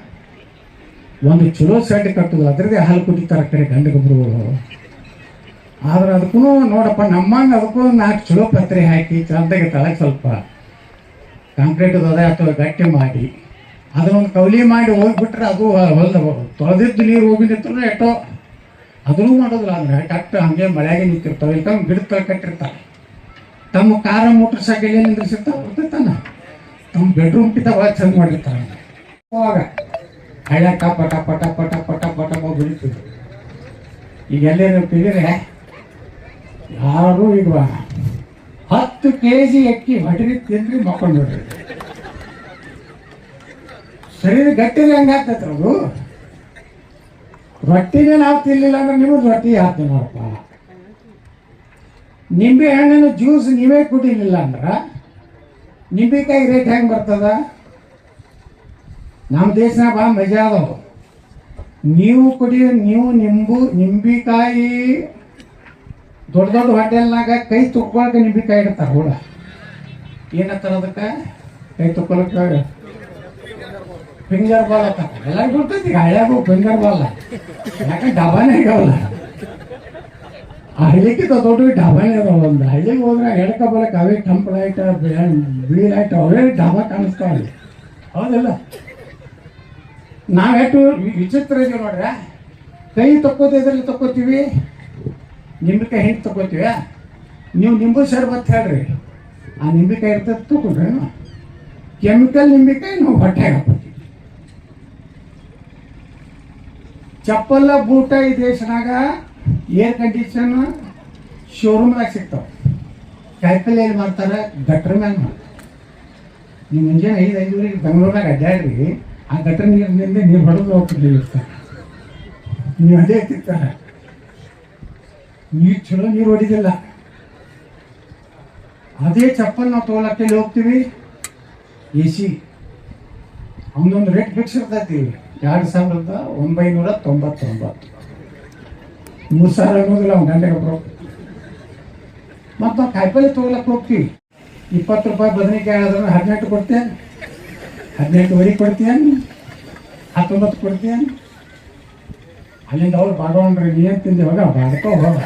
Speaker 2: ಒಂದು ಚಲೋ ಸೆಡ್ ಕಟ್ಟೋದು ಅದರದೇ ಹಾಲು ಕುಡಿತಾರೆ ಕಡೆ ಗಂಡು ಗೊಬ್ಬರಗಳು. ಆದ್ರೆ ಅದಕ್ಕೂ ನೋಡಪ್ಪ ನಮ್ಮಂಗೆ ಅದಕ್ಕೂ 4 ಚಲೋ ಪತ್ರೆ ಹಾಕಿ ಚಂದಾಗಿ ತಳಗೆ ಸ್ವಲ್ಪ ಕಾಂಕ್ರೀಟ್ ಅದ ಅಥವಾ ಗಟ್ಟಿ ಮಾಡಿ ಅದನ್ನೊಂದು ಕೌಲಿ ಮಾಡಿ ಹೋಗ್ಬಿಟ್ರೆ ಅದು ಹೊಲ್ದ ತೊಳೆದಿದ್ದು ನೀರು ಹೋಗಿ ನಿಂತರೂ ಎಷ್ಟೋ ಅದನ್ನೂ ಮಾಡೋದಿಲ್ಲ. ಅಂದ್ರೆ ಕಟ್ಟು ಹಂಗೆ ಮಳೆಯಾಗೆ ನಿಂತಿರ್ತಾವೆ. ಇಲ್ಲ ಗಿಡದ ತಳ ಕಟ್ಟಿರ್ತಾರೆ. ತಮ್ಮ ಕಾರ ಮೋಟ್ರ್ ಸೈಕಲ್ ಏನು ನಿಂದ್ರಿಸಿರ್ತಾವೆ ಬರ್ತಿರ್ತಾನ. ತಮ್ಮ ಬೆಡ್ರೂಮ್ ಕಿಂತ ಭಾಳ ಚಂದ ಮಾಡಿರ್ತಾರೆ. ಅವಾಗ ಹಳ್ಳ್ಯಾಗ ಪಟ ಪಟ ಪಟ ಪಟ ಪಟ ಬೆಳಿತಿದ್ರು. ಈಗ ಎಲ್ಲೇನು ತಿಳಿದ್ರೆ ಯಾರು ಈಗ 10 kg ಅಕ್ಕಿ ಹೊಟ್ಟೆಗೆ ತಿಂದ್ರಿ ಮಕ್ಕೊಂಡು ನೋಡ್ರಿ. ಶರೀರ ಗಟ್ಟಿಗೆ ಹೆಂಗಾಗ್ತೈತೆ ಅದು. ರೊಟ್ಟಿನೇ ನಾವು ತಿನ್ನಲಿಲ್ಲ ಅಂದ್ರೆ ನಿಮಗೆ ರೊಟ್ಟಿ ಹಾಕ್ತೀವಿ ನೋಡಪ್ಪ. ನಿಂಬೆ ಹಣ್ಣಿನ ಜ್ಯೂಸ್ ನೀವೇ ಕುಡಿಲಿಲ್ಲ ಅಂದ್ರೆ ನಿಂಬೆಕಾಯಿ ರೇಟ್ ಹೆಂಗೆ ಬರ್ತದ? ನಮ್ಮ ದೇಶನಾಗ ಭಾಳ ಮಜಾ ಅದಾವ. ನೀವು ನಿಂಬೆಕಾಯಿ ದೊಡ್ಡ ದೊಡ್ಡ ಹೋಟೆಲ್ನಾಗ ಕೈ ತುಕ್ಕೊಳಕ್ಕೆ ನಿಂಬೆಕಾಯಿ ಇಡ್ತಾರೆ. ಕೂಡ ಏನತ್ತಾರೆ ಅದಕ್ಕೆ? ಕೈ ತುಕ್ಕೊಳಕ್ಕೆ ಫಿಂಗರ್ ಬಾಲ್ ಅಂತ ಎಲ್ಲರಿಗೂ ಗೊತ್ತೈತಿ. ಈಗ ಹಳ್ಯಾಗೂ ಫಿಂಗರ್ ಬಾಲ್ ಯಾಕಂದ್ರೆ ಡಾಬಾನೇ ಆಗವಲ್ಲ. ಆ ಹಳ್ಳಿಕ್ಕಿಂತ ದೊಡ್ಡ ಡಾಬಾನೇ ಅದಾವ. ಒಂದು ಹಳ್ಳಿಗೆ ಹೋದ್ರೆ ಎಡಕ ಬಲಕ್ಕೆ ಅವೇ ಕೆಂಪು ಲೈಟ್ ಬಿಳಿ ಲೈಟ್ ಅವೇ ಡಾಬಾ ಕಾಣಿಸ್ತಾವೆ. ಹೌದಲ್ಲ? ನಾವೆಷ್ಟು ವಿಚಿತ್ರ ಇದೀವಿ ನೋಡ್ರೆ. ಕೈ ತಕ್ಕೋದು ಎದ್ರಲ್ಲಿ ತಕ್ಕೋತೀವಿ, ನಿಂಬೆಕಾಯಿ ಹೆಂಗೆ ತಗೋತೀವ? ನೀವು ನಿಂಬು ಶರ್ಬತ್ ಹೇಳ್ರಿ, ಆ ನಿಂಬೆಕಾಯಿ ಇರ್ತದೆ ತಗೊಂಡ್ರಿ. ಕೆಮಿಕಲ್ ನಿಂಬೆಕಾಯಿ ನಾವು ಹೊಟ್ಟೆಗೆ ಹಾಕೋತೀವಿ. ಚಪ್ಪಲ್ಲ ಬೂಟ ಈ ದೇಶನಾಗ ಏರ್ ಕಂಡೀಷನ್ ಶೋರೂಮ್ದಾಗ ಸಿಗ್ತಾವೆ. ಕಾಯಿಪಲ್ಲೆ ಎಲ್ಲಿ ಮಾಡ್ತಾರೆ? ಗಟ್ರ ಮ್ಯಾಗ ಮಾಡ್ತಾರೆ. ನೀವು ಮುಂಜಾನೆ 5-5 ಬೆಂಗಳೂರಾಗ ಅಡ್ಡಾಡ್ರಿ, ಆ ಗಟ್ರ ನೀರಿನಿಂದ ನೀರು ಹೊಡೆದು ಹೋಗ್ತಿರ್ತಾರೆ. ನೀವು ಅದೇ ತಿಂತಾರೆ. ನೀರು ಚಲೋ ನೀರು ಹೊಡಿದಿಲ್ಲ. ಅದೇ ಚಪ್ಪಲ್ ನಾವು ತೊಗೊಳಕ್ಕೆ ಹೋಗ್ತೀವಿ. AC ಅವನೊಂದು ರೇಟ್ ಫಿಕ್ಸ್ ಇರ್ತೈತಿ. 2999. 3000 ಅನ್ನೋದಿಲ್ಲ ಅವ್ನು ಗಂಟೆಗೆ ಒಬ್ಬರು. ಮತ್ತು ನಾವು ಕಾಯಿಪಲ್ಲೆ ತೊಗೊಳಕ್ಕೆ ಹೋಗ್ತೀವಿ. 20 ರೂಪಾಯಿ ಬದನೆಕಾಯಿ ಆದ್ರೆ 18 ಕೊಡ್ತೇನೆ, 18.5 ಕೊಡ್ತೀಯನ್, 19 ಕೊಡ್ತೀಯನ್. ಅಲ್ಲಿಂದ ಅವ್ರು ಬಾಡೋಣ್ರಿ, ನೀನು ತಿಂದು ಹೋಗ ಬಾಡ್ಕೋ ಹೋಗ.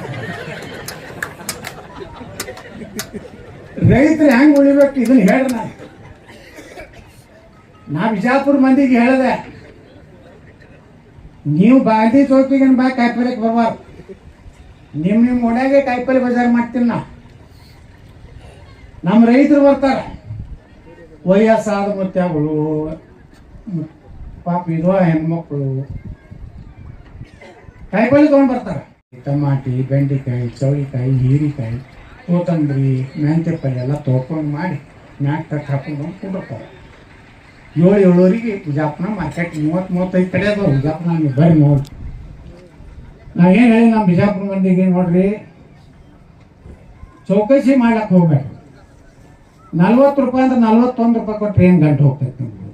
Speaker 2: ರೈತರು ಹೆಂಗೆ ಉಳಿಬೇಕು ಇದನ್ನ ಹೇಳ್ರಿ. ನಾ ಬಿಜಾಪುರ ಮಂದಿಗೆ ಹೇಳಿದೆ, ನೀವು ಬಾಂಡಿ ಚೌಕಿಗೆ ಬಾ ಕಾಯಿಪಲ್ಯಕ್ಕೆ ಬರ್ಬಾರ್ದು. ನಿಮ್ಮ ಓಣ್ಯಾಗೆ ಕಾಯಿಪಲ್ಲೆ ಬಜಾರ್ ಮಾಡ್ತೀನಿ ನಾ. ನಮ್ಮ ರೈತರು ಬರ್ತಾರೆ, ವಯಸ್ಸಾದ ಮುತ್ಯಾಗಳು, ಪಾಪ ವಿಧವಾ ಹೆಣ್ಮಕ್ಳು ಕಾಯಿಪಲ್ಲೆ ತೊಗೊಂಡು ಬರ್ತಾರೆ. ಟಮಾಟಿ, ಬೆಂಡೆಕಾಯಿ, ಚೌಳಿಕಾಯಿ, ಹೀರೆಕಾಯಿ, ಕೊತ್ತಂಬರಿ, ಮೆಂತ್ಯ ಪಲ್ಯ ಎಲ್ಲ ತೊಗೊಂಡು ಮಾಡಿ ಮ್ಯಾಕ್ ತಕ್ಕ ಹಾಕೊಂಡು ಕೊಟ್ಟಿರ್ತಾರೆ. 7-7ವರೆಗೆ ಬಿಜಾಪುರ ಮಾರ್ಕೆಟ್ 30-35 ಕಡೆ ಅದಾವ. ಬಿಜಾಪುರ ನೀವು ಬರ್ರಿ ನೋಡಿ. ನಾವೇನು ಹೇಳಿ ನಮ್ಮ ಬಿಜಾಪುರ ಮಂದಿಗೆ ನೋಡ್ರಿ, ಚೌಕಸಿ ಮಾಡ್ಲಕ್ಕೆ ಹೋಗ್ಬೇಡ್ರಿ. 40 ರೂಪಾಯಿ ಅಂದ್ರೆ 41 ರೂಪಾಯಿ ಕೊಟ್ಟರೆ ಏನು ಗಂಟೆ ಹೋಗ್ತೈತೆ ನಿಮ್ಗೆ.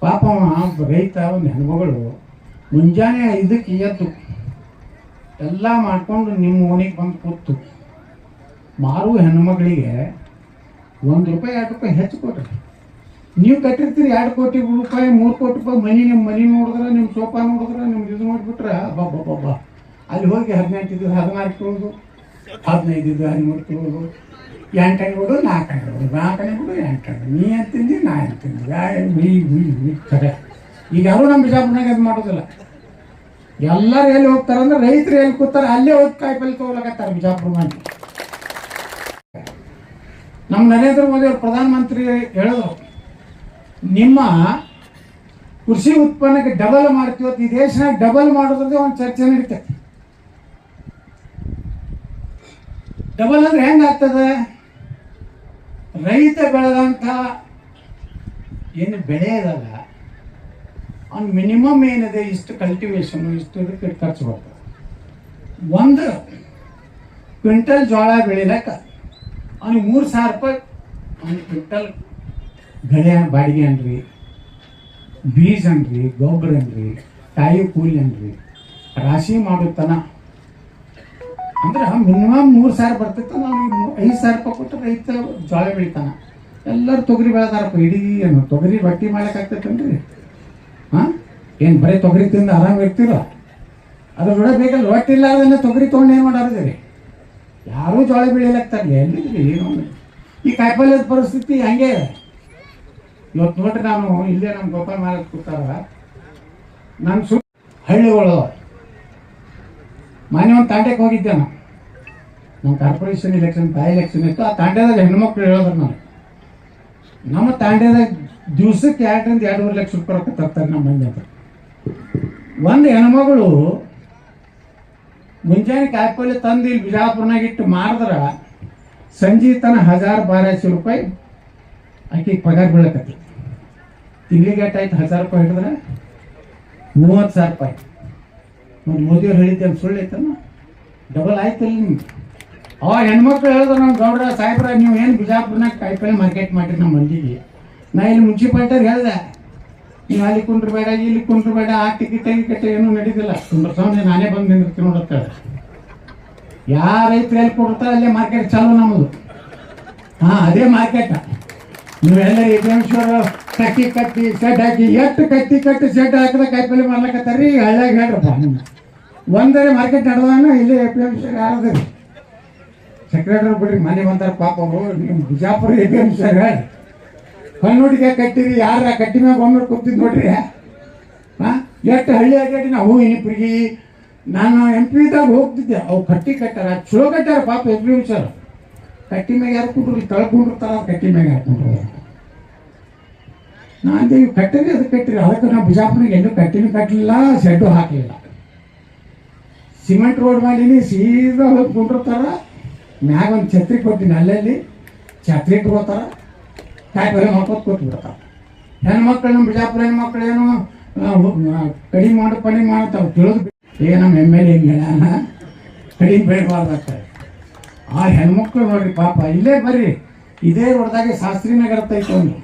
Speaker 2: ಪಾಪ ರೈತ ಒಂದು ಹೆಣ್ಮಗಳು ಮುಂಜಾನೆ 5ಕ್ಕೆ ಎದ್ದು ಎಲ್ಲ ಮಾಡ್ಕೊಂಡು ನಿಮ್ಮ ಓಣಿಗೆ ಬಂದು ಕೂತು ಮಾರುವ ಹೆಣ್ಮಗಳಿಗೆ 1 ರೂಪಾಯಿ 2 ರೂಪಾಯಿ ಹೆಚ್ಚು ಕೊಡ್ರಿ. ನೀವು ಕಟ್ಟಿರ್ತೀರಿ 2 ಕೋಟಿ ರೂಪಾಯಿ 3 ಕೋಟಿ ರೂಪಾಯಿ ಮನಿ. ನಿಮ್ಮ ಮನಿ ನೋಡಿದ್ರೆ, ನಿಮ್ಮ ಸೋಫಾ ನೋಡಿದ್ರೆ, ನಿಮ್ಗೆ ಇದು ನೋಡ್ಬಿಟ್ರೆ ಬಾಬಾ ಅಲ್ಲಿ ಹೋಗಿ 18 ಇದ್ದು 16 ಕಿಲೋದು, 15 ಇದ್ದು 13 ಕಿಲೋದು, 8 ಕೊಡು 4 ಕೊಡು, 4 ಕೊಡು 8. ನೀ ಅಂತಿಂದಿ ನಾ ಅಂತಿಂದಿ ಕರೆ. ಈಗ ಯಾರು ನಮ್ಮ ಬಿಜಾಪುರನಾಗ ಅದು ಮಾಡೋದಿಲ್ಲ. ಎಲ್ಲರೂ ಎಲ್ಲಿ ಹೋಗ್ತಾರಂದ್ರೆ ರೈತರು ಎಲ್ಲಿ ಕೂತಾರೆ ಅಲ್ಲೇ ಹೋಗಿ ಕಾಯಿಪಲ್ಲೆ ತೊಗೊಳಕತ್ತಾರೆ ಬಿಜಾಪುರ ಮಂದಿ. ನಮ್ಮ ನರೇಂದ್ರ ಮೋದಿ ಅವರು ಪ್ರಧಾನಮಂತ್ರಿ ಹೇಳಿದ್ರು, ನಿಮ್ಮ ಕೃಷಿ ಉತ್ಪನ್ನಕ್ಕೆ ಡಬಲ್ ಮಾಡ್ತೀವತ್ತು. ಈ ದೇಶನಾಗ ಡಬಲ್ ಮಾಡೋದ್ರದ್ದು ಒಂದು ಚರ್ಚೆ ನಡೀತೈತಿ. ಡಬಲ್ ಅಂದ್ರೆ ಹೆಂಗಾಗ್ತದೆ? ರೈತ ಬೆಳೆದಂಥ ಏನು ಬೆಳೆ ಇದಲ್ಲ, ಅವ್ನು ಮಿನಿಮಮ್ ಏನಿದೆ ಇಷ್ಟು ಕಲ್ಟಿವೇಶನ್, ಇಷ್ಟು ಇದಕ್ಕೆ ಖರ್ಚು ಬರ್ತದೆ. 1 ಕ್ವಿಂಟಲ್ ಜೋಳ ಬೆಳಿಲಕ್ಕ ಅವ್ನಿಗೆ 3000 ರೂಪಾಯಿ. 1 ಕ್ವಿಂಟಲ್ ಬೆಳೆ ಬಾಡಿಗೆ ಅನ್ರಿ, ಬೀಜ ಅನ್ರಿ, ಗೊಬ್ಬರ ಅನ್ರಿ, ಕಾಯಿ ಕೂಲಿ ಅನ್ರಿ, ರಾಶಿ ಮಾಡುತ್ತಾನ ಅಂದ್ರೆ ಮಿನಿಮಮ್ 3000 ಬರ್ತೈತೆ. ನಾವು 5000 ರೂಪಾಯಿ ಕೊಟ್ಟು ರೈತ ಜೋಳ ಬೆಳಿತಾನ. ಎಲ್ಲರೂ ತೊಗರಿ ಬೆಳೆದಾರಪ್ಪ. ಇಡೀ ಏನು ತೊಗರಿ ಬಟ್ಟಿ ಮಾಡ್ಲಿಕ್ಕಾಗ್ತೈತೇನ್ರಿ? ಹಾಂ, ಏನು ಬರೀ ತೊಗರಿ ತಿಂದು ಆರಾಮ ಇರ್ತೀರ? ಅದ್ರ ಜೋಡ ಬೇಕಲ್ಲ, ರೊಟ್ಟಿ ಇಲ್ಲಾರ್ದನ್ನ ತೊಗರಿ ತೊಗೊಂಡು ಏನು ಮಾಡೋದಿರಿ? ಯಾರೂ ಜೋಳ ಬೆಳಿಲಾಗ್ತಾರಲ್ಲ, ಎಲ್ಲಿದ್ರಿ? ಈ ಕಾಯಿಪಲ್ಯದ ಪರಿಸ್ಥಿತಿ ಹಂಗೆ ಇದೆ. ಇವತ್ತು ನೋಡ್ರಿ, ನಾನು ಇಲ್ಲೇ ನಮ್ಮ ಗೋಪಾಲ ಮಾರಕ್ಕೆ ಕೂತಾರ, ನಾನು ಹಳ್ಳಿಗಳು ಮಾನ್ಯ ಒಂದು ತಾಂಡ್ಯಕ್ಕೆ ಹೋಗಿದ್ದೆ. ನಮ್ಮ ಕಾರ್ಪೊರೇಷನ್ ಎಲೆಕ್ಷನ್, ಬಾಯ್ ಎಲೆಕ್ಷನ್ ಇತ್ತು. ಆ ತಾಂಡ್ಯದಾಗ ಹೆಣ್ಮಕ್ಳು ಹೇಳಿದ್ರು, ನಮ್ಮ ತಾಂಡ್ಯದಾಗ ದಿವ್ಸಕ್ಕೆ 2 ರಿಂದ 2.5 ಲಕ್ಷ ರೂಪಾಯಿ ರೊಕ್ಕ ತರ್ತಾರೆ ನಮ್ಮ ಮಂದಿ ಅಂತ. ಒಂದು ಹೆಣ್ಮಗಳು ಮುಂಜಾನೆ ಕಾಯಿಪಲ್ಲೆ ತಂದು ಇಲ್ಲಿ ಬಿಜಾಪುರನಾಗ ಇಟ್ಟು ಮಾರಿದ್ರೆ ಸಂಜೆ ತನ 1000-1200 ರೂಪಾಯಿ ಆಕೆ ಪಗಾರ ಬೀಳಕತ್ತಿ. ತಿಂಗಳಿಗೆ ಎಷ್ಟಾಯ್ತು? 1000 ರೂಪಾಯಿ ಹಿಡಿದ್ರೆ 30,000 ರೂಪಾಯಿ. ಒಂದು ಮೋದಿಯವ್ರು ಹೇಳಿದ್ದೇನು ಸುಳ್ಳು ಐತನ? ಡಬಲ್ ಆಯ್ತಲ್ಲ ನಿಮ್ಗೆ. ಅವಾಗ ಹೆಣ್ಮಕ್ಳು ಹೇಳಿದ್ರು, ನಮ್ಮ ಗೌಡ್ರ ಸಾಹೇಬ್ರ, ನೀವು ಏನು ಬಿಜಾಪುರನಾಗ ಕಾಯಿಪಲ್ಲೆ ಮಾರ್ಕೆಟ್ ಮಾಡಿರಿ ನಮ್ಮ ಮಂದಿಗೆ. ನಾ ಇಲ್ಲಿ ಮುನ್ಸಿಪಾಲ್ಟಿಯವ್ರು ಹೇಳಿದೆ, ನೀವು ಅಲ್ಲಿ ಕುಂಡ್ರಬೇಡ, ಇಲ್ಲಿ ಕುಂಡ್ರಬೇಡ, ಆ ಟಿಕೆಟ್ ಏನೂ ನಡೀದಿಲ್ಲ, ಕುಂಡ್ರಸ್ವಾಮಿ ನಾನೇ ಬಂದು ನಿಂದಿರ್ತೀನಿ ನೋಡುತ್ತೇವೆ. ಯಾರ ರೈತರು ಎಲ್ಲಿ ಕೊಡ್ತಾರೆ ಅಲ್ಲೇ ಮಾರ್ಕೆಟ್ ಚಾಲು ನಮ್ಮದು. ಹಾಂ, ಅದೇ ಮಾರ್ಕೆಟ್. ನೀವೆಲ್ಲ ಕಟ್ಟಿ ಕಟ್ಟಿ ಶೆಡ್ ಹಾಕಿ, ಎಷ್ಟು ಕಟ್ಟಿ ಶೆಡ್ ಹಾಕಿದ ಕಾಯಿಪಲ್ಲೆ ಮಾಡ್ಲಕತ್ತಾರೀ. ಹಳ್ಳಿಯಾಗ ಹೇಳ್ರಪ್ಪ, ಒಂದರೆ ಮಾರ್ಕೆಟ್ ನಡೆದಾನ ಇಲ್ಲಿ APMC ಯಾರದ್ರಿ ಸೆಕ್ರೆಟರಿ ಬಿಡ್ರಿ, ಮನೆ ಬಂದಾರ ಪಾಪ ಅವರು. ನಿಮ್ಮ ಬಿಜಾಪುರ APMC ಹೇಳಿ ಹೊನ್ನೋಟಿಗೆ ಕಟ್ಟಿರಿ, ಯಾರ ಕಟ್ಟಿ ಮ್ಯಾಗ ಒಮ್ಮೆ ಕೂತಿದ್ ನೋಡ್ರಿ. ಹಾಂ, ಎಷ್ಟು ಹಳ್ಳಿ ಆಗೇಟಿ. ನಾವು ಇನಿಪ್ರಿಗೆ ನಾನು MP ಇದ್ದಾಗ ಹೋಗ್ತಿದ್ದೆ. ಅವು ಕಟ್ಟಾರ, ಚಲೋ ಕಟ್ಟಾರ ಪಾಪ APMC. ಕಟ್ಟಿ ಮ್ಯಾಗ ಯಾರು ಕುಂಡ್ರು ತಳ್ಕೊಂಡಿರ್ತಾರ, ಕಟ್ಟಿ ಮ್ಯಾಗ ಹಾಕೊಂಡ್ರು. ನಾನು ಕಟ್ಟಿರಿ, ಅದು ಕಟ್ಟಿರಿ. ಅದಕ್ಕೆ ನಾವು ಬಿಜಾಪುರಿಗೆ ಎಲ್ಲೂ ಕಟ್ಟಿನೂ ಕಟ್ಟಲಿಲ್ಲ, ಶೆಡ್ಡು ಹಾಕಲಿಲ್ಲ. ಸಿಮೆಂಟ್ ರೋಡ್ ಮಾಡೀನಿ, ಸೀದಾ ಹೋಗಿ ಕುಂಡಿರ್ತಾರ. ಮ್ಯಾಗ ಒಂದು ಛತ್ರಿ ಕೊಟ್ಟಿನಿ, ಅಲ್ಲಲ್ಲಿ ಛತ್ರಿ ಇಟ್ಕೋತಾರ, ಕಾಯಿಪಲ್ಲೆ ಮಾಡ್ಕೊತ ಕೂತ್ಬಿಡ್ತಾರ. ಹೆಣ್ಮಕ್ಳು, ನಮ್ಮ ಬಿಜಾಪುರ ಹೆಣ್ಮಕ್ಳು ಏನು ಕಡಿಮೆ ಮಾಡ್ತಾವೆ. ತಿಳಿದು ನಮ್ಮ MLA ಹಿಂಗೆ ಕಡಿಮೆ ಬೆಳಬಾರ್ದಾಗ್ತಾರೆ. ಆ ಹೆಣ್ಮಕ್ಳು ನೋಡ್ರಿ ಪಾಪ. ಇಲ್ಲೇ ಬರ್ರಿ, ಇದೇ ರೋಡ್ದಾಗೆ ಶಾಸ್ತ್ರಿನಗರ ತೈತೆ. ಒಂದು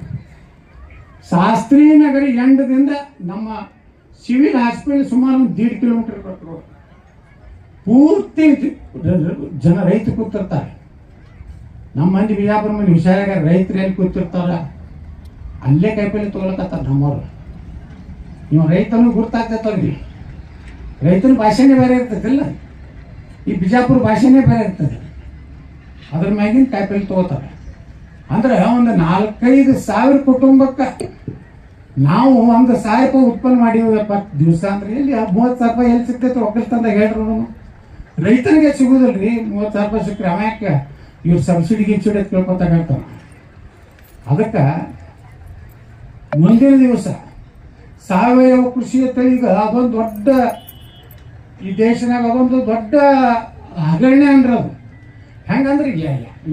Speaker 2: ಶಾಸ್ತ್ರಿನಗರ ಎಂಡದಿಂದ ನಮ್ಮ ಸಿವಿಲ್ ಹಾಸ್ಪಿಟಲ್ ಸುಮಾರು 1.5 ಕಿಲೋಮೀಟರ್ ರೋಡ್. ಪೂರ್ತಿ ಜನ ರೈತರು ಕೂತಿರ್ತಾರೆ. ನಮ್ಮ ಮಂದಿ ಬಿಜಾಪುರ ಮಂದಿ ಹುಷಾರಾಗ ರೈತರು ಎಲ್ಲಿ ಕೂತಿರ್ತಾರ ಅಲ್ಲೇ ಕಾಯಿಪಲ್ಲೆ ತೊಗೊಳಕತ್ತಾರ ನಮ್ಮವ್ರು. ನೀವು ರೈತನು ಗುರ್ತಾಗ್ತೈತಲ್ರಿ, ರೈತನ ಭಾಷೆನೇ ಬೇರೆ ಇರ್ತೈತಿಲ್ಲ, ಈ ಬಿಜಾಪುರ ಭಾಷೆನೇ ಬೇರೆ ಇರ್ತದೆ. ಅದ್ರ ಮ್ಯಾಗಿನ ಕಾಯಿಪಲ್ಲೆ ತೊಗೋತಾರೆ. ಅಂದ್ರೆ ಒಂದು 4-5 ಸಾವಿರ ಕುಟುಂಬಕ್ಕೆ ನಾವು 1,000 ರೂಪಾಯಿ ಉತ್ಪನ್ನ ಮಾಡೀವಿ 70 ದಿವಸ. ಅಂದ್ರೆ ಇಲ್ಲಿ 30,000 ರೂಪಾಯಿ ಎಲ್ಲಿ ಸಿಗ್ತೈತೆ? ಒಕ್ಕಲ್ತಂದಾಗ ಹೇಳ್ರು. ರೈತನಿಗೆ ಸಿಗುದಿಲ್ರಿ 30,000 ರೂಪಾಯಿ ಸಿಕ್ಕರೆ ಅವ ಯಾಕೆ ಇವ್ರು ಸಬ್ಸಿಡಿ ಗಿಬ್ಸಿಡಿ ಕೇಳ್ಕೊತಾಗ ಹೇಳ್ತಾನೆ. ಅದಕ್ಕೆ ಮುಂದಿನ ದಿವಸ ಸಾವಯವ ಕೃಷಿ ಈಗ ಅದೊಂದು ದೊಡ್ಡ, ಈ ದೇಶನಾಗ ಅದೊಂದು ದೊಡ್ಡ ಹಗರಣೆ ಅಂದ್ರೆ ಅದು ಹೆಂಗಂದ್ರೆ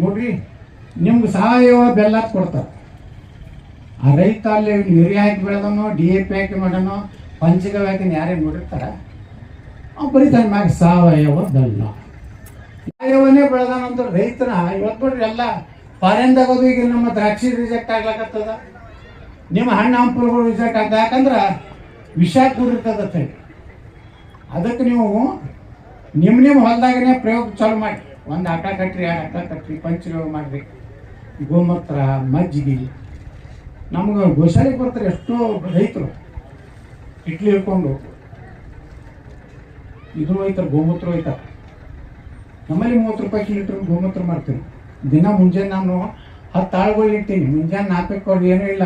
Speaker 2: ನೋಡ್ರಿ, ನಿಮ್ಗೆ ಸಾವಯವ ಬೆಲ್ಲ ಕೊಡ್ತಾರೆ. ಆ ರೈತ ಅಲ್ಲಿ ಯೂರಿಯಾ ಹಾಕಿ ಬೆಳೆದನೋ, DAP ಹಾಕಿ ಮಾಡೋನೋ, ಪಂಚಗವ್ಯ ಹಾಕಿ ಯಾರೇ ನೋಡಿರ್ತಾರ, ಅವ್ನು ಬರೀತಾನೆ ಮ್ಯಾಗ ಸಾವಯವ ಬೆಲ್ಲ. ಸಾವಯವನೇ ಬೆಳೆದಾನಂತ ರೈತನ ಇವತ್ತು ನೋಡ್ರಿ ಎಲ್ಲ ಫಾರಿನ್ದಾಗ ಅದು. ಈಗ ನಮ್ಮ ದ್ರಾಕ್ಷಿ ರಿಜೆಕ್ಟ್ ಆಗ್ಲಕತ್ತದ, ನಿಮ್ಮ ಹಣ್ಣು ಹಂಪಲುಗಳು ರಿಜೆಕ್ಟ್ ಆಗ್ತದೆ. ಯಾಕಂದ್ರೆ ವಿಷ ಕೂಡಿರ್ತದೆ. ಅದಕ್ಕೆ ನೀವು ನಿಮ್ಮ ಹೊಲದಾಗನೇ ಪ್ರಯೋಗ ಚಾಲು ಮಾಡಿ. 1 ಆಕಳ ಕಟ್ರಿ, 2 ಆಕಳ ಕಟ್ರಿ, ಪಂಚಗವ್ಯ ಮಾಡಿರಿ, ಗೋಮೂತ್ರ, ಮಜ್ಜಿಗೆ. ನಮ್ಗೆ ಗೋಶಾಲೆಗೆ ಬರ್ತಾರೆ ಎಷ್ಟೋ ರೈತರು, ಇಡ್ಲಿ ಹಿಡ್ಕೊಂಡು ಇದು ಹೋಯ್ತಾರೆ, ಗೋಮೂತ್ರ ಹೋಯ್ತಾರೆ. ನಮ್ಮಲ್ಲಿ 30 ರೂಪಾಯಿ ಲೀಟ್ರ್ ಗೋಮೂತ್ರ ಮಾಡ್ತೀನಿ. ದಿನ ಮುಂಜಾನೆ ನಾನು 10 ಆಳುಗಳು ಇಡ್ತೀನಿ. ಮುಂಜಾನೆ 4 ಏನೂ ಇಲ್ಲ.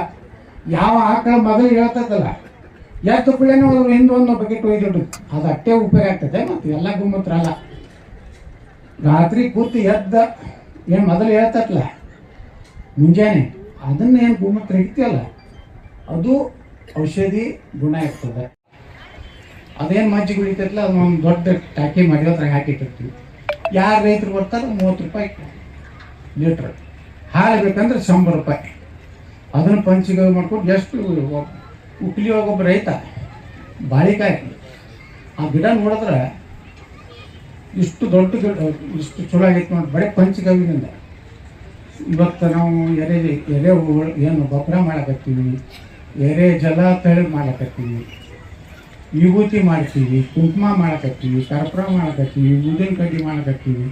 Speaker 2: ಯಾವ ಆಕಳ ಮೊದಲು ಹೇಳ್ತದಲ್ಲ, ಎಷ್ಟು ಕುಳ್ಳೇನೋ ಹಿಂದೊಂದು ಬಕೆಟ್ ಒಯ್ದಿಟ್ಟು ಅದು ಅಟ್ಟೆ ಉಪಯೋಗ ಆಗ್ತದೆ. ಮತ್ತು ಎಲ್ಲ ಗೋಮೂತ್ರ ಅಲ್ಲ. ರಾತ್ರಿ ಕೂತು ಎದ್ದ ಏನು ಮೊದಲು ಹೇಳ್ತಲ್ಲ ಮುಂಜಾನೆ, ಅದನ್ನ ಏನು ಗೋಮೂತ್ರ ಇಡ್ತೀಯಲ್ಲ, ಅದು ಔಷಧಿ ಗುಣ ಇರ್ತದೆ. ಅದೇನು ಮಜ್ಜಿಗೆ ಉಳಿತೈತಲ್ಲ, ಅದನ್ನೊಂದು ದೊಡ್ಡ ಟಾಕಿ ಮಾಡಿ ಅದ್ರಾಗ ಹಾಕಿಟ್ಟಿರ್ತೀವಿ. ಯಾರು ರೈತರು ಬರ್ತಾರೆ 30 ರೂಪಾಯಿ ಲೀಟ್ರ್. ಹಾಲು ಬೇಕಂದ್ರೆ 100 ರೂಪಾಯಿ. ಅದನ್ನು ಪಂಚಗವ್ಯ ಮಾಡ್ಕೊಂಡು ಎಷ್ಟು ಉಕ್ಲಿ ಒಬ್ಬ ರೈತ ಬಾಳಿಕಾಯಿ ಆ ಗಿಡ ನೋಡಿದ್ರೆ ಇಷ್ಟು ದೊಡ್ಡ ಗಿಡ, ಇಷ್ಟು ಚಲೋ ಆಗೈತೆ ನೋಡಿ, ಬರೀ ಪಂಚಗವ್ಯದಿಂದ. ಇವತ್ತು ನಾವು ಎರೆ ಏನು ಗೊಬ್ಬರ ಮಾಡಕತ್ತೀವಿ, ಎರೆ ಜಲ ತಳಿ ಮಾಡಕತ್ತೀವಿ, ವಿಭೂತಿ ಮಾಡ್ತೀವಿ, ಕುಂಕುಮ ಮಾಡಕತ್ತೀವಿ, ಕರ್ಪೂರ ಮಾಡಕತ್ತೀವಿ, ಊದಿನ ಕಡ್ಡಿ ಮಾಡಕತ್ತೀವಿ.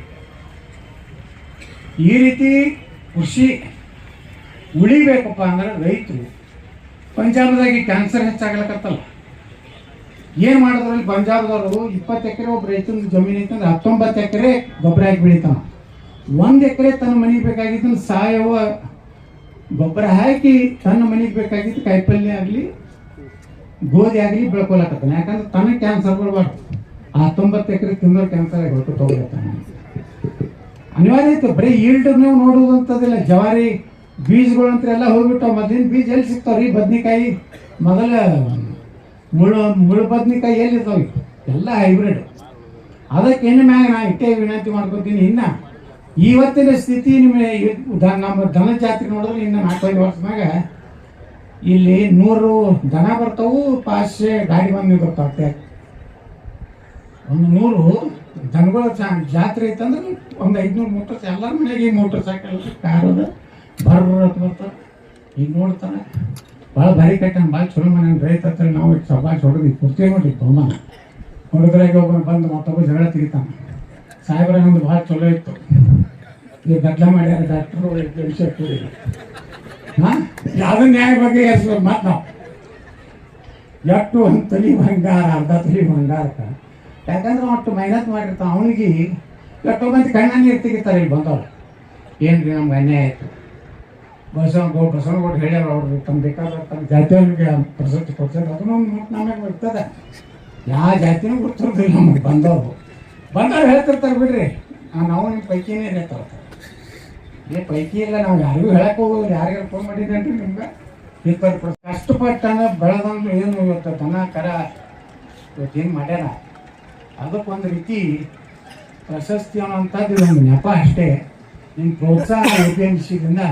Speaker 2: ಈ ರೀತಿ ಕೃಷಿ ಉಳಿಬೇಕಪ್ಪ ಅಂದ್ರೆ ರೈತರು ಪಂಜಾಬದಾಗಿ ಕ್ಯಾನ್ಸರ್ ಹೆಚ್ಚಾಗ್ಲಕತ್ತಲ್ಲ, ಏನು ಮಾಡಿದ್ರಲ್ಲಿ ಪಂಜಾಬದವರು 20 ಎಕರೆ ಒಬ್ಬ ರೈತನ ಜಮೀನು ಐತಂದ್ರೆ 19 ಎಕರೆ ಗೊಬ್ಬರ ಹಾಕಿ ಬೆಳಿತಾನ. 1 ಎಕರೆ ತನ್ನ ಮನೆಗೆ ಬೇಕಾಗಿದ್ದನ್ನು ಸಾವಯವ ಗೊಬ್ಬರ ಹಾಕಿ ತನ್ನ ಮನೆಗೆ ಬೇಕಾಗಿದ್ದು ಕಾಯಿಪಲ್ಯ ಆಗಲಿ ಗೋಧಿ ಆಗಲಿ ಬೆಳ್ಕೊಳಕತ್ತಾನೆ. ಯಾಕಂದ್ರೆ ತನಗೆ ಕ್ಯಾನ್ಸರ್ ಬರಬಾರ್ದು. ಆ 19 ಎಕರೆ ತಿಂದೋರು ಕ್ಯಾನ್ಸರ್ ಆಗಿ ಹೊಟ್ಟು ತಗೊಳ್ತಾನೆ. ಅನಿವಾರ್ಯ ಐತೆ. ಬರೀ ಈಲ್ಡ್ ನೀವು ನೋಡುವುದಂಥದ್ದಿಲ್ಲ. ಜವಾರಿ ಬೀಜಗಳಂತ ಎಲ್ಲ ಹೋಗ್ಬಿಟ್ಟು ಮೊದಲಿನ ಬೀಜ ಎಲ್ಲಿ ಸಿಗ್ತಾವ್ರಿ? ಬದ್ನಿಕಾಯಿ ಮೊದಲ ಮುಳ್ಳು ಬದ್ನಿಕಾಯಿ ಎಲ್ಲಿರ್ತಾವೆ? ಎಲ್ಲ ಹೈಬ್ರಿಡ್. ಅದಕ್ಕೆ ಇನ್ನು ಮ್ಯಾಗ ನಾ ಇಟ್ಟೇ ವಿನಂತಿ ಮಾಡ್ಕೊತೀನಿ. ಇನ್ನು ಇವತ್ತಿನ ಸ್ಥಿತಿ ನಮ್ಮ ದನ ಜಾತ್ರೆ ನೋಡಿದ್ರೆ ಇನ್ನು 4-5 ವರ್ಷದಾಗ ಇಲ್ಲಿ 100 ದನ ಬರ್ತಾವು, 500 ಗಾಡಿ ಬಂದು ಬರ್ತಾವೆ. ಒಂದು 100 ದನಗಳ ಜಾತ್ರೆ ಐತಂದ್ರೆ ಒಂದು 500 ಮೋಟರ್, ಎಲ್ಲರ ಮನೆಗೆ ಮೋಟರ್ ಸೈಕಲ್ ಕಾರ್ ಅದ ಬರ್ರತ್ ಬರ್ತಾರೆ. ಈಗ ನೋಡ್ತಾನೆ ಭಾಳ ಭಾರಿ ಕಟ್ಟಾನ, ಭಾಳ ಚಲೋ ಮನೆ ರೈತ ಹತ್ರ ನಾವು ಸಭಾಷ್ ಹೊಡೆದು ಕೊಡ್ತೀವಿ ನೋಡಿ. ಬಹುಮಾನ ಹೊಡೆದ್ರಾಗ ಒಬ್ಬ ಬಂದು ಮತ್ತೊಬ್ಬ ಜಗಳ ತೆಗಿತಾನೆ. ಸಾಹೇಬ್ರ ನಮ್ದು ಭಾಳ ಚಲೋ ಇತ್ತು, ಈಗ ಗದ್ದಲ ಮಾಡ್ಯಾರ ಡಾಕ್ಟ್ರು ವಿಷಯ ಕೂಡಿ ಹಾಂ ಯಾವುದೋ ನ್ಯಾಯ ಬಗ್ಗೆ ಎಸ್ಬೇಕು. ಮತ್ತು ನಾವು ಎಷ್ಟು ಒಂದು ತೊಲಿ ಬಂಗಾರ, ಅರ್ಧ ತೊಲಿ ಬಂಗಾರಕ್ಕ. ಯಾಕಂದ್ರೆ ಒಟ್ಟು ಮೆಹನತ್ ಮಾಡಿರ್ತಾನೆ. ಅವನಿಗೆ ಎಷ್ಟೋ ಮಂದಿ ಕಣ್ಣ ನೀರು ತೆಗಿತಾರೆ ಇಲ್ಲಿ ಬಂದವ್ರು. ಏನು ರೀ ನಮ್ಗೆ ಅನ್ಯಾಯ ಆಯಿತು, ಬಸವನಗೌಡ ಹೇಳ್ಯಾರ ಅವ್ರು ತಮ್ಮ ಬೇಕಾದ್ರೆ ತಮ್ಮ ಜಾತಿಯವ್ರಿಗೆ ಪ್ರಶಸ್ತಿ ಕೊಡ್ತಾರೆ. ಅದನ್ನು ನಮಗೆ ಬರ್ತದೆ. ಯಾವ ಜಾತಿನೂ ಗೊತ್ತಿರೋದಿಲ್ಲ ನಮಗೆ. ಬಂದವ್ರು ಹೇಳ್ತಿರ್ತಾರೆ ಬಿಡ್ರಿ, ನಾವು ನಿಮ್ಮ ಪೈಕಿನೇ ಹೇಳ್ತಾರೆ. ಪೈಕಿ ಇಲ್ಲ, ನಾವು ಯಾರಿಗೂ ಹೇಳಕ್ಕೆ ಹೋಗೋದು. ಯಾರಿಗಾರು ಫೋನ್ ಮಾಡಿದ್ದೇನ್ರಿ ನಿಮ್ಗೆ 20% ಕಷ್ಟಪಟ್ಟನ ಬೆಳೆದಂದ್ರೆ ಏನು ಇವತ್ತು ದನ ಕರ ಇವತ್ತೇನು ಮಾಡ್ಯಾರ. ಅದಕ್ಕೊಂದು ರೀತಿ ಪ್ರಶಸ್ತಿ ಅನ್ನೋಂಥದ್ದು ಒಂದು ನೆಪ ಅಷ್ಟೇ. ನಿಮ್ಮ ಪ್ರೋತ್ಸಾಹ APMCದಿಂದ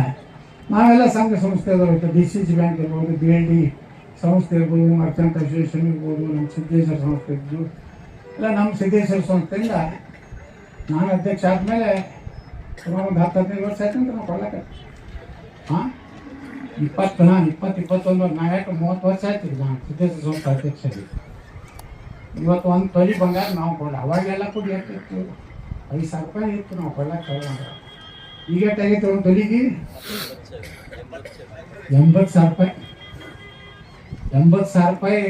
Speaker 2: ನಾವೆಲ್ಲ ಸಂಘ ಸಂಸ್ಥೆಗಳು, DCC ಬ್ಯಾಂಕ್ ಇರ್ಬೋದು, BLD ಸಂಸ್ಥೆ ಇರ್ಬೋದು, ಮರ್ಚೆಂಟ್ ಅಸೋಸಿಯೇಷನ್ ಇರ್ಬೋದು, ನಮ್ಮ ಸಿದ್ದೇಶ್ವರ ಸಂಸ್ಥೆ ಇದ್ದು ಇಲ್ಲ. ನಮ್ಮ ಸಿದ್ದೇಶ್ವರ ಸಂಸ್ಥೆಯಿಂದ ನಾನು ಅಧ್ಯಕ್ಷ ಆದಮೇಲೆ ಸುಮಾರು ಒಂದು 10-15 ವರ್ಷ ಆಯ್ತು ಅಂತ ನಾವು ಕೊಡ್ಲಕ್ಕ. ಹಾಂ 20-21 ನಾ ಯಾಕೆ 30 ವರ್ಷ ಆಯ್ತು ನಾನು ಸಿದ್ದೇಶ್ವರ ಸಂಸ್ಥೆ ಅಧ್ಯಕ್ಷ. ಇವತ್ತು ಒಂದು ತೊಲಿ ಬಂಗಾರ ನಾವು ಕೊಡ. ಅವಾಗೆಲ್ಲ ಕೂಡ ಎಷ್ಟಿತ್ತು? 5,000 ರೂಪಾಯಿ ಇತ್ತು ನಾವು ಕೊಡ್ಲಕ್ಕೆ. ಈಗ ಎಷ್ಟಾಗೈತೆ ಒಂದು ತೊಲಿಗೆ? 80,000 ರೂಪಾಯಿ. 80,000 ರೂಪಾಯಿ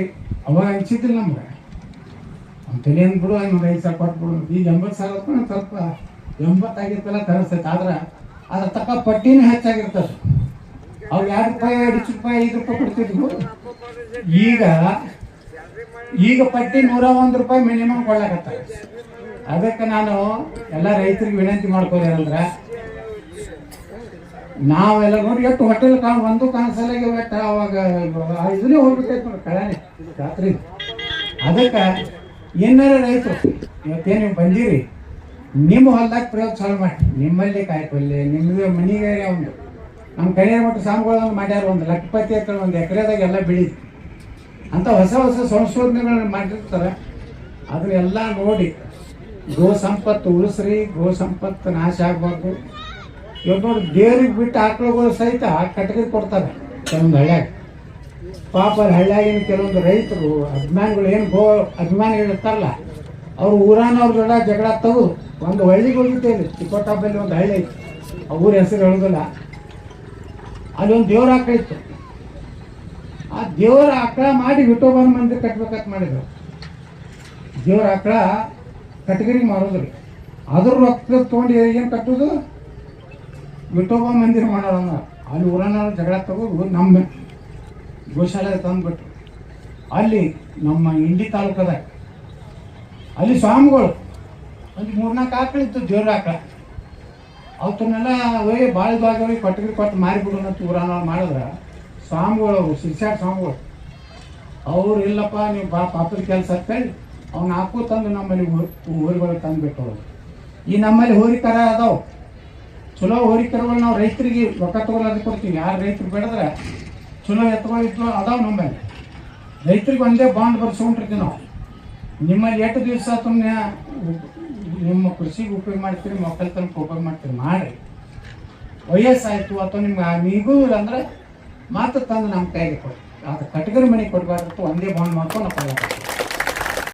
Speaker 2: ಅವಾಗ ಅನಿಸಿದ್ದಿಲ್ಲ ನಮ್ಗೆ. ಒಂದು ತೊಲಿ ಅಂದ್ಬಿಡು, ಒಂದು 5,000 ಕೊಟ್ಬಿಡು. ಈಗ 80,000 ರೂಪಾಯಿ ಸ್ವಲ್ಪ 80 ಆಗಿರ್ತಲ್ಲ ತರಿಸ್ತೈತೆ. ಆದ್ರೆ ಅದ್ರ ತಕ್ಕ ಪಟ್ಟಿನೂ ಹೆಚ್ಚಾಗಿರ್ತದೆ. ಅವ್ರು 2 ರೂಪಾಯಿ, 2 ರೂಪಾಯಿ, 5 ರೂಪಾಯಿ ಕೊಡ್ತಿದ್ವು. ಈಗ ಪಟ್ಟಿ 101 ರೂಪಾಯಿ ಮಿನಿಮಮ್ ಕೊಡ್ಲಾಕತ್ತಾರೆ. ಅದಕ್ಕೆ ನಾನು ಎಲ್ಲ ರೈತರಿಗೆ ವಿನಂತಿ ಮಾಡ್ಕೋದೇನಂದ್ರೆ, ನಾವೆಲ್ಲ ನೋಡಿ ಎಷ್ಟು ಹೋಟೆಲ್ ಒಂದು ಕಾಣಿಸಲಿಗೆ ಅವಾಗ ಇದನ್ನೇ ಹೋಗ್ಬಿಟ್ಟೈತೆ ನೋಡಿ ಕಳನೆ ರಾತ್ರಿ. ಅದಕ್ಕೆ ಏನಾರ ರೈತರು ಇವತ್ತೇನು ನೀವು ಬಂದಿರಿ, ನಿಮ್ಮ ಹೊಲ್ದಾಗ ಪ್ರಯೋಗ ಚಾಲು ಮಾಡಿ. ನಿಮ್ಮಲ್ಲಿ ಕಾಯಿಪಲ್ಲೆ ನಿಮ್ಮದು ಮನೆಗೆ ಒಂದು ನಮ್ಮ ಕೈಯ ಮಟ್ಟ ಸಾಮುಗಳನ್ನು ಮಾಡ್ಯಾರ. 1 ಲಕ್ಷಪತಿ ಎಕರೆ, 1 ಎಕರೆದಾಗ ಎಲ್ಲ ಬೆಳೀತು ಅಂತ ಹೊಸ ಸಂಶೋಧನೆಗಳನ್ನ ಮಾಡಿರ್ತಾರೆ. ಅದನ್ನೆಲ್ಲ ನೋಡಿ ಗೋ ಸಂಪತ್ತು ಉಳಿಸ್ರಿ, ಗೋ ಸಂಪತ್ತು ನಾಶ ಆಗಬಾರ್ದು. ಇವಾಗ ನೋಡಿ ದೇವ್ರಿಗೆ ಬಿಟ್ಟು ಆಕಳುಗಳು ಸಹಿತ ಕಟ್ಟಿಗೆ ಕೊಡ್ತಾರೆ ಕೆಲವೊಂದು ಹಳ್ಳ್ಯಾಗ. ಪಾಪ ಹಳ್ಳ್ಯಾಗಿನ ಕೆಲವೊಂದು ರೈತರು ಅಭಿಮಾನಿಗಳು ಏನು ಗೋ ಅಭಿಮಾನಿಗಳು ಇರ್ತಾರಲ್ಲ, ಅವರು ಊರಾನವ್ರ ಜಗಳ ತೆಗೆದು ಒಂದು ಹಳ್ಳಿಗೆ ಹೋಗಿದ್ದೇವೆ. ಚಿಕ್ಕೋಟಬ್ಬಲ್ಲಿ ಒಂದು ಹಳ್ಳಿ ಐತಿ, ಆ ಊರ ಹೆಸರು ಹೇಳೋದಿಲ್ಲ. ಅಲ್ಲಿ ಒಂದು ದೇವ್ರ ಆಕಳ ಇತ್ತು. ಆ ದೇವರ ಆಕಳ ಮಾಡಿ ವಿಠೋಬನ ಮಂದಿರ ಕಟ್ಬೇಕಂತ ಮಾಡಿದ್ರು. ದೇವ್ರ ಆಕಳ ಕಟಗರಿಗೆ ಮಾರೋದ್ರಿ. ಅದ್ರ ರೊಕ್ಕ ತೊಗೊಂಡು ಏನು ಕಟ್ಟೋದು? ವಿಠೋಬ ಮಂದಿರ ಮಾಡೋಣ. ಅಲ್ಲಿ ಊರನವ್ರು ಜಗಳ ತಗೋದು ನಮ್ಮ ಗೋಶಾಲೆ ತಂದುಬಿಟ್ರು. ಅಲ್ಲಿ ನಮ್ಮ ಇಂಡಿ ತಾಲೂಕದಾಗ ಅಲ್ಲಿ ಸ್ವಾಮಿಗಳು ಒಂದು 3-4 ಆಕಳಿತ್ತು, ದೇವ್ರ ಆಕಳ. ಅವತ್ತನ್ನೆಲ್ಲ ಭಾಳ ಭಾಗವಾಗಿ ಕಟಗರಿ ಕೊಟ್ಟು ಮಾರಿಬಿಡೋಣ ಅಂತ ಊರನವ್ರು ಮಾಡಿದ್ರೆ, ಸ್ವಾಮಿಗಳು ಶಿರ್ಸಾಟ್ ಸ್ವಾಮಿಗಳು ಅವ್ರು ಇಲ್ಲಪ್ಪ ನೀವು ಪಾಪದ ಕೆಲಸ ಅಂತೇಳಿ ಅವ್ನ ಹಾಕು ತಂದು ನಮ್ಮಲ್ಲಿ ಊರುಗಳಿಗೆ ತಂದುಬಿಟ್ಟು. ಈ ನಮ್ಮಲ್ಲಿ ಹೋರಿಕರ ಅದಾವೆ, ಚಲೋ ಹೋರಿಕರಗಳು ನಾವು ರೈತರಿಗೆ ರೊಕ್ಕ ತಗೊಳ್ಳೋದು ಕೊಡ್ತೀವಿ. ಯಾರು ರೈತರು ಬೆಳೆದ್ರೆ ಚಲೋ ಎತ್ತುಗಳಿದ್ದು ಅದಾವೆ ನಮ್ಮಲ್ಲಿ. ರೈತರಿಗೆ ಒಂದೇ ಬಾಂಡ್ ಬರ್ಸ್ಕೊಂಡಿರ್ತೀವಿ ನಾವು. ನಿಮ್ಮಲ್ಲಿ ಎಷ್ಟು ದಿವಸ ಸುಮ್ಮನೆ ನಿಮ್ಮ ಕೃಷಿಗೆ ಉಪಯೋಗ ಮಾಡ್ತೀರಿ, ಒಕ್ಕಲ್ತನಕ್ಕೆ ಉಪಯೋಗ ಮಾಡ್ತೀರಿ, ಮಾಡಿರಿ. ವಯಸ್ಸಾಯಿತು ಅಥವಾ ನಿಮ್ಗೆ ನೀಗೂ ಅಂದರೆ ಮಾತ್ರ ತಂದು ನಮ್ಮ ಕೈಗೆ ಕೊಡಿ. ಅದು ಕಟಗರಿ ಮನೆಗೆ ಕೊಡಬಾರ್ದು, ಒಂದೇ ಬಾಂಡ್ ಮಾಡ್ಕೊಂಡು ನಾವು